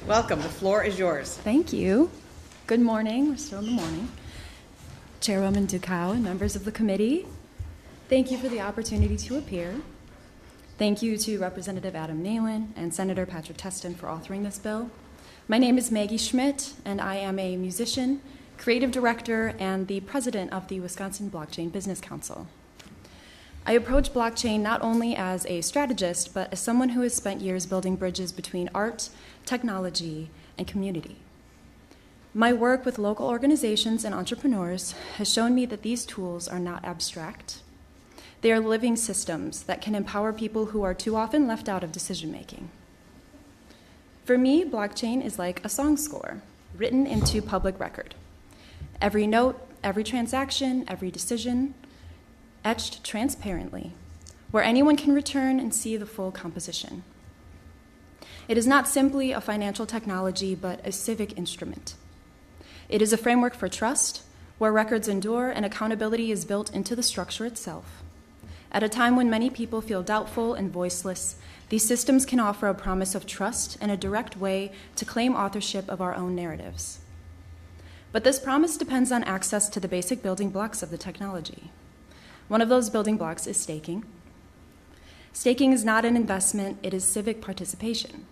Welcome. The floor is yours. Thank you. Good morning. We're still in the morning. Chairwoman Ducow and members of the committee, thank you for the opportunity to appear. Thank you to Representative Adam Nalen and Senator Patrick Testin for authoring this bill. My name is Maggie Schmidt, and I am a musician, creative director, and the president of the Wisconsin Blockchain Business Council. I approach blockchain not only as a strategist, but as someone who has spent years building bridges between art, technology, and community. My work with local organizations and entrepreneurs has shown me that these tools are not abstract. They are living systems that can empower people who are too often left out of decision-making. For me, blockchain is like a song score written into public record. Every note, every transaction, every decision, etched transparently, where anyone can return and see the full composition. It is not simply a financial technology, but a civic instrument. It is a framework for trust, where records endure and accountability is built into the structure itself. At a time when many people feel doubtful and voiceless, these systems can offer a promise of trust and a direct way to claim authorship of our own narratives. But this promise depends on access to the basic building blocks of the technology. One of those building blocks is staking. Staking is not an investment, it is civic participation.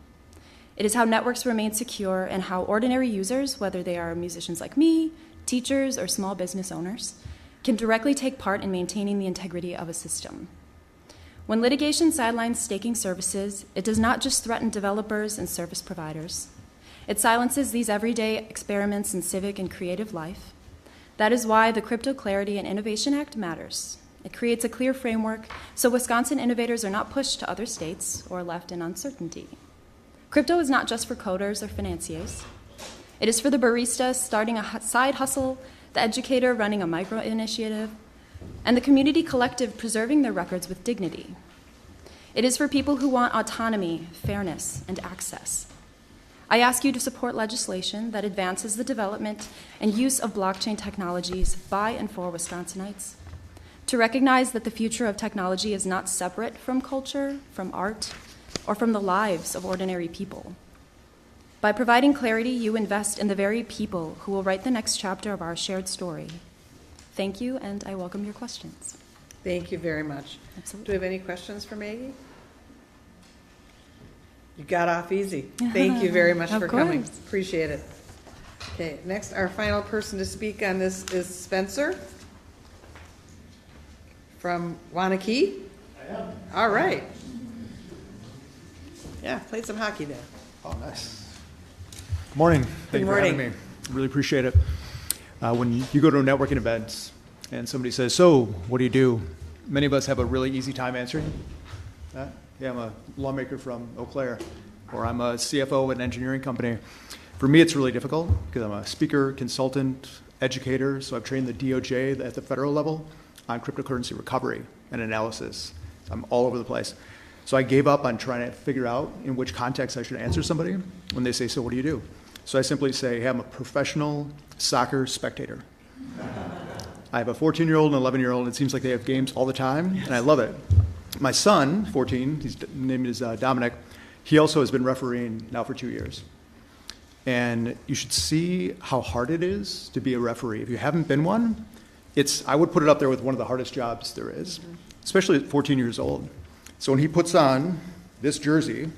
It is how networks remain secure and how ordinary users, whether they are musicians like me, teachers, or small business owners, can directly take part in maintaining the integrity of a system. When litigation sidelines staking services, it does not just threaten developers and service providers. It silences these everyday experiments in civic and creative life. That is why the Crypto Clarity and Innovation Act matters. It creates a clear framework so Wisconsin innovators are not pushed to other states or left in uncertainty. Crypto is not just for coders or financiers. It is for the barista starting a side hustle, the educator running a micro initiative, and the community collective preserving their records with dignity. It is for people who want autonomy, fairness, and access. I ask you to support legislation that advances the development and use of blockchain technologies by and for Wisconsinites, to recognize that the future of technology is not separate from culture, from art, or from the lives of ordinary people. By providing clarity, you invest in the very people who will write the next chapter of our shared story. Thank you, and I welcome your questions. Thank you very much. Absolutely. Do we have any questions for Maggie? You got off easy. Thank you very much for coming. Appreciate it. Okay, next, our final person to speak on this is Spencer from Wanakee. I am. All right. Yeah, played some hockey there. Oh, nice. Good morning. Thank you for having me. Really appreciate it. When you go to a networking event and somebody says, "So, what do you do?" Many of us have a really easy time answering that. Yeah, I'm a lawmaker from Eau Claire, or I'm a CFO at an engineering company. For me, it's really difficult because I'm a speaker, consultant, educator, so I've trained the DOJ at the federal level on cryptocurrency recovery and analysis. I'm all over the place. So I gave up on trying to figure out in which context I should answer somebody when they say, "So what do you do?" So I simply say, "Hey, I'm a professional soccer spectator." I have a 14-year-old and an 11-year-old, and it seems like they have games all the time, and I love it. My son, 14, his name is Dominic, he also has been refereeing now for 2 years. And you should see how hard it is to be a referee. If you haven't been one, I would put it up there with one of the hardest jobs there is, especially at 14 years old. So when he puts on this jersey,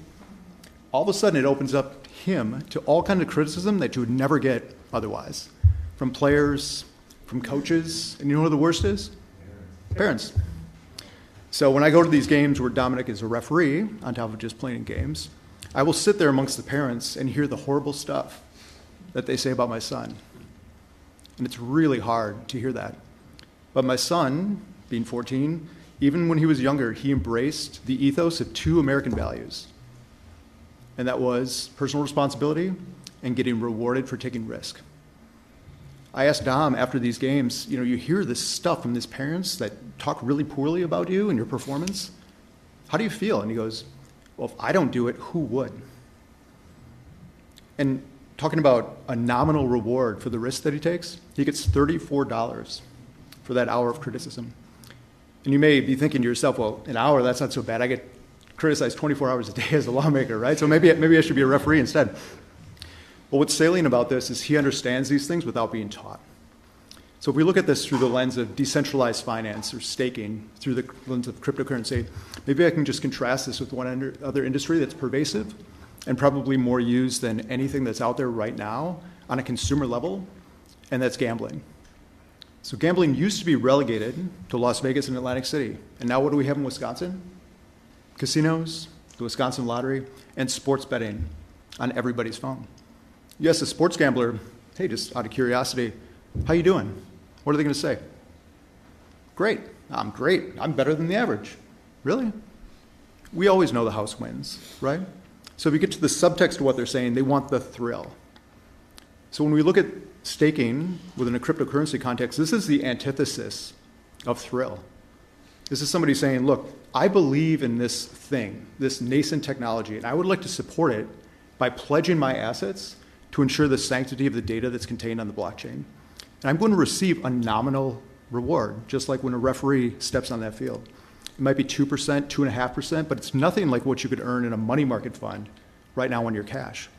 all of a sudden it opens up him to all kinds of criticism that you would never get otherwise, from players, from coaches, and you know what the worst is? Parents. So when I go to these games where Dominic is a referee, on top of just playing games, I will sit there amongst the parents and hear the horrible stuff that they say about my son. And it's really hard to hear that. But my son, being 14, even when he was younger, he embraced the ethos of 2 American values. And that was personal responsibility and getting rewarded for taking risk. I asked Dom after these games, you hear this stuff from these parents that talk really poorly about you and your performance. How do you feel? And he goes, "Well, if I don't do it, who would?" And talking about a nominal reward for the risk that he takes, he gets $34 for that hour of criticism. And you may be thinking to yourself, well, an hour, that's not so bad. I get criticized 24 hours a day as a lawmaker, right? So maybe I should be a referee instead. But what's salient about this is he understands these things without being taught. So if we look at this through the lens of decentralized finance or staking, through the lens of cryptocurrency, maybe I can just contrast this with one other industry that's pervasive and probably more used than anything that's out there right now on a consumer level, and that's gambling. So gambling used to be relegated to Las Vegas and Atlantic City. And now what do we have in Wisconsin? Casinos, the Wisconsin lottery, and sports betting on everybody's phone. You ask a sports gambler, "Hey, just out of curiosity, how you doing?" What are they going to say? "Great. I'm great. I'm better than the average." Really? We always know the house wins, right? So if you get to the subtext of what they're saying, they want the thrill. So when we look at staking within a cryptocurrency context, this is the antithesis of thrill. This is somebody saying, "Look, I believe in this thing, this nascent technology, and I would like to support it by pledging my assets to ensure the sanctity of the data that's contained on the blockchain. And I'm going to receive a nominal reward, just like when a referee steps on that field. It might be 2%, 2.5%, but it's nothing like what you could earn in a money market fund right now on your cash."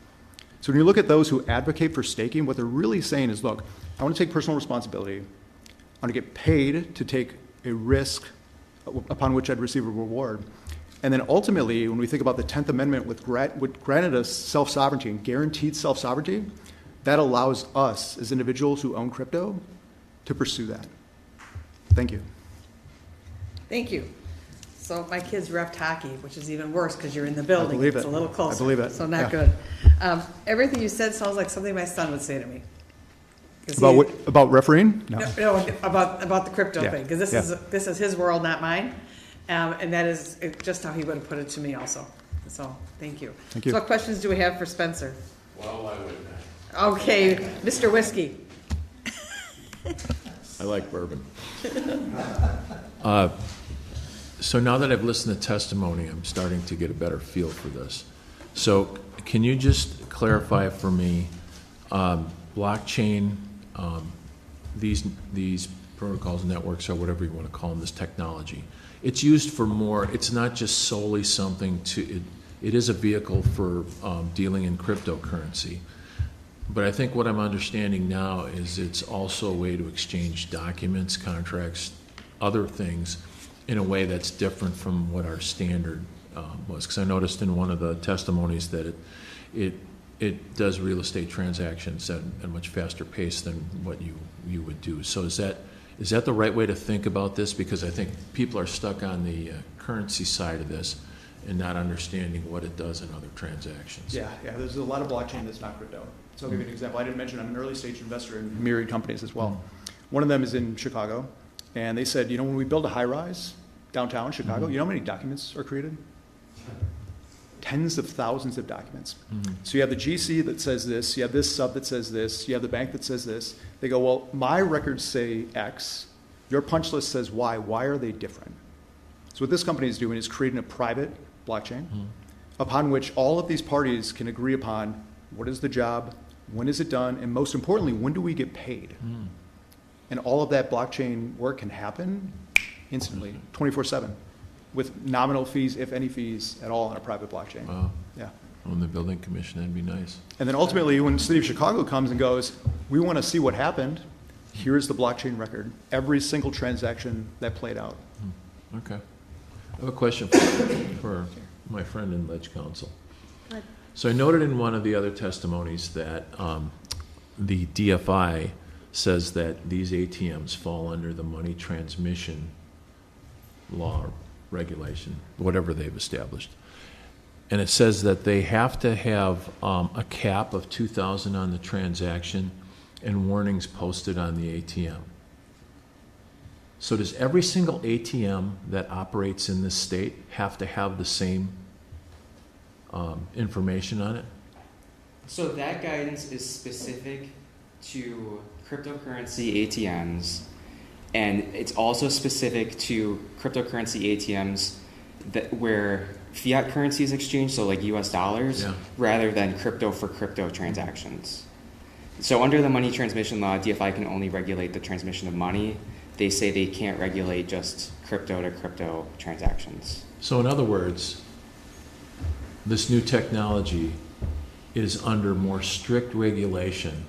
So when you look at those who advocate for staking, what they're really saying is, look, I want to take personal responsibility. I want to get paid to take a risk upon which I'd receive a reward. And then ultimately, when we think about the 10th Amendment with granted us self-sovereignty and guaranteed self-sovereignty, that allows us as individuals who own crypto to pursue that. Thank you. Thank you. So my kids ref hockey, which is even worse because you're in the building. I believe It's it. a little closer. I believe it. So not Yeah. good. Everything you said sounds like something my son would say to me. 'Cause About he- what? About refereeing? No. No, about the crypto Yeah. thing, because this is his world, not mine. And that is just how he would have put it to me also. So, thank you. Thank you. So what questions do we have for Spencer? Well, why wouldn't Okay, Mr. Whiskey. I like bourbon. So now that I've listened to testimony, I'm starting to get a better feel for this. So can you just clarify for me, blockchain, these protocols, networks, or whatever you want to call them, this technology, it's used for more, it's not just solely something to, it is a vehicle for dealing in cryptocurrency. But I think what I'm understanding now is it's also a way to exchange documents, contracts, other things in a way that's different from what our standard was. Because I noticed in one of the testimonies that it does real estate transactions at a much faster pace than what you would do. So is that the right way to think about this? Because I think people are stuck on the currency side of this and not understanding what it does in other transactions. Yeah, there's a lot of blockchain that's not crypto. So I'll give you an example. I didn't mention I'm an early stage investor in myriad companies as well. One of them is in Chicago, and they said, when we build a high rise downtown Chicago, you know how many documents are created? Tens of thousands of documents. So you have the GC that says this, you have this sub that says this, you have the bank that says this. They go, well, my records say X, your punch list says Y. Why are they different? So what this company is doing is creating a private blockchain upon which all of these parties can agree upon what is the job, when is it done, and most importantly, when do we get paid? And all of that blockchain work can happen instantly, 24/7, with nominal fees, if any fees at all, on a private blockchain. Wow. Yeah. On the building commission, that'd be nice. And then ultimately, when the city of Chicago comes and goes, we want to see what happened, here's the blockchain record, every single transaction that played out. Okay. I have a question for my friend in Ledge Council. So I noted in one of the other testimonies that the DFI says that these ATMs fall under the money transmission law or regulation, whatever they've established. And it says that they have to have a cap of $2,000 on the transaction and warnings posted on the ATM. So does every single ATM that operates in this state have to have the same information on it? So that guidance is specific to cryptocurrency ATMs, and it's also specific to cryptocurrency ATMs where fiat currency is exchanged, so like US dollars, rather than crypto for crypto transactions. So under the money transmission law, DFI can only regulate the transmission of money. They say they can't regulate just crypto to crypto transactions. So in other words, this new technology is under more strict regulation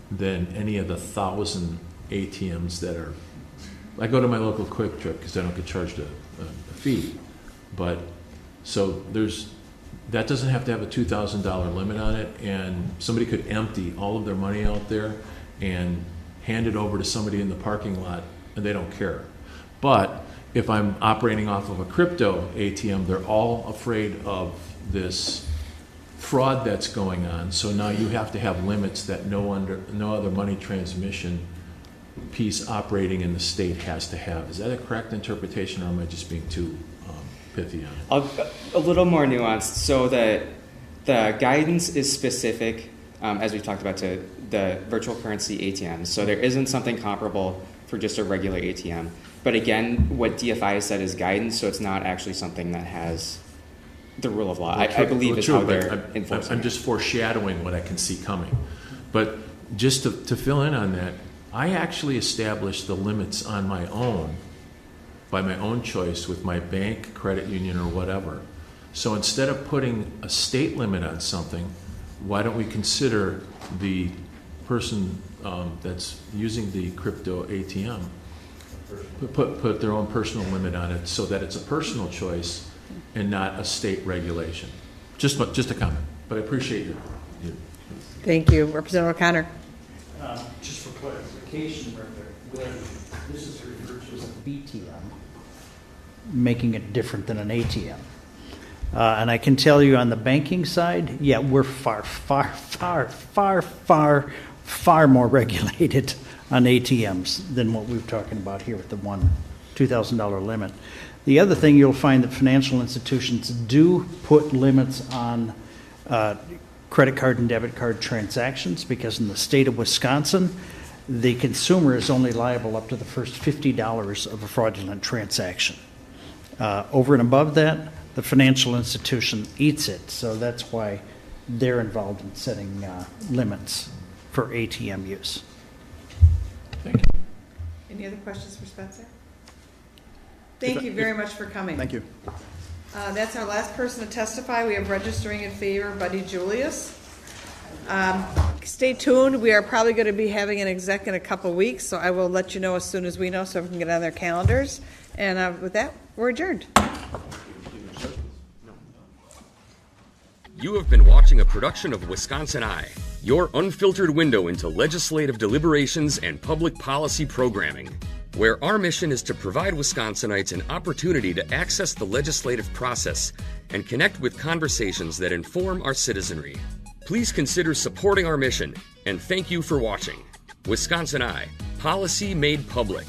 than any of the 1,000 ATMs that are. I go to my local Quick Trip because I don't get charged a fee. But so that doesn't have to have a $2,000 limit on it, and somebody could empty all of their money out there and hand it over to somebody in the parking lot, and they don't care. But if I'm operating off of a crypto ATM, they're all afraid of this fraud that's going on. So now you have to have limits that no other money transmission piece operating in the state has to have. Is that a correct interpretation, or am I just being too pithy on it? A little more nuanced. So the guidance is specific, as we talked about, to the virtual currency ATMs. So there isn't something comparable for just a regular ATM. But again, what DFI said is guidance, so it's not actually something that has the rule of law. I believe is how they're enforcing. I'm just foreshadowing what I can see coming. But just to fill in on that, I actually established the limits on my own, by my own choice with my bank, credit union, or whatever. So instead of putting a state limit on something, why don't we consider the person that's using the crypto ATM put their own personal limit on it, so that it's a personal choice and not a state regulation. Just a comment, but I appreciate you. Thank you. Representative O'Connor. Just for clarification, this is referred to as a BTM, making it different than an ATM. And I can tell you on the banking side, yeah, we're far more regulated on ATMs than what we're talking about here with the $2,000 limit. The other thing you'll find that financial institutions do put limits on credit card and debit card transactions, because in the state of Wisconsin, the consumer is only liable up to the first $50 of a fraudulent transaction. Over and above that, the financial institution eats it, so that's why they're involved in setting limits for ATM use. Thank you. Any other questions for Spencer? Thank you very much for coming. Thank you. That's our last person to testify. We have registering in favor Buddy Julius. Stay tuned. We are probably going to be having an exec in a couple weeks, so I will let you know as soon as we know so we can get on their calendars. And with that, we're adjourned. You have been watching a production of Wisconsin Eye, your unfiltered window into legislative deliberations and public policy programming, where our mission is to provide Wisconsinites an opportunity to access the legislative process and connect with conversations that inform our citizenry. Please consider supporting our mission, and thank you for watching. Wisconsin Eye, policy made public.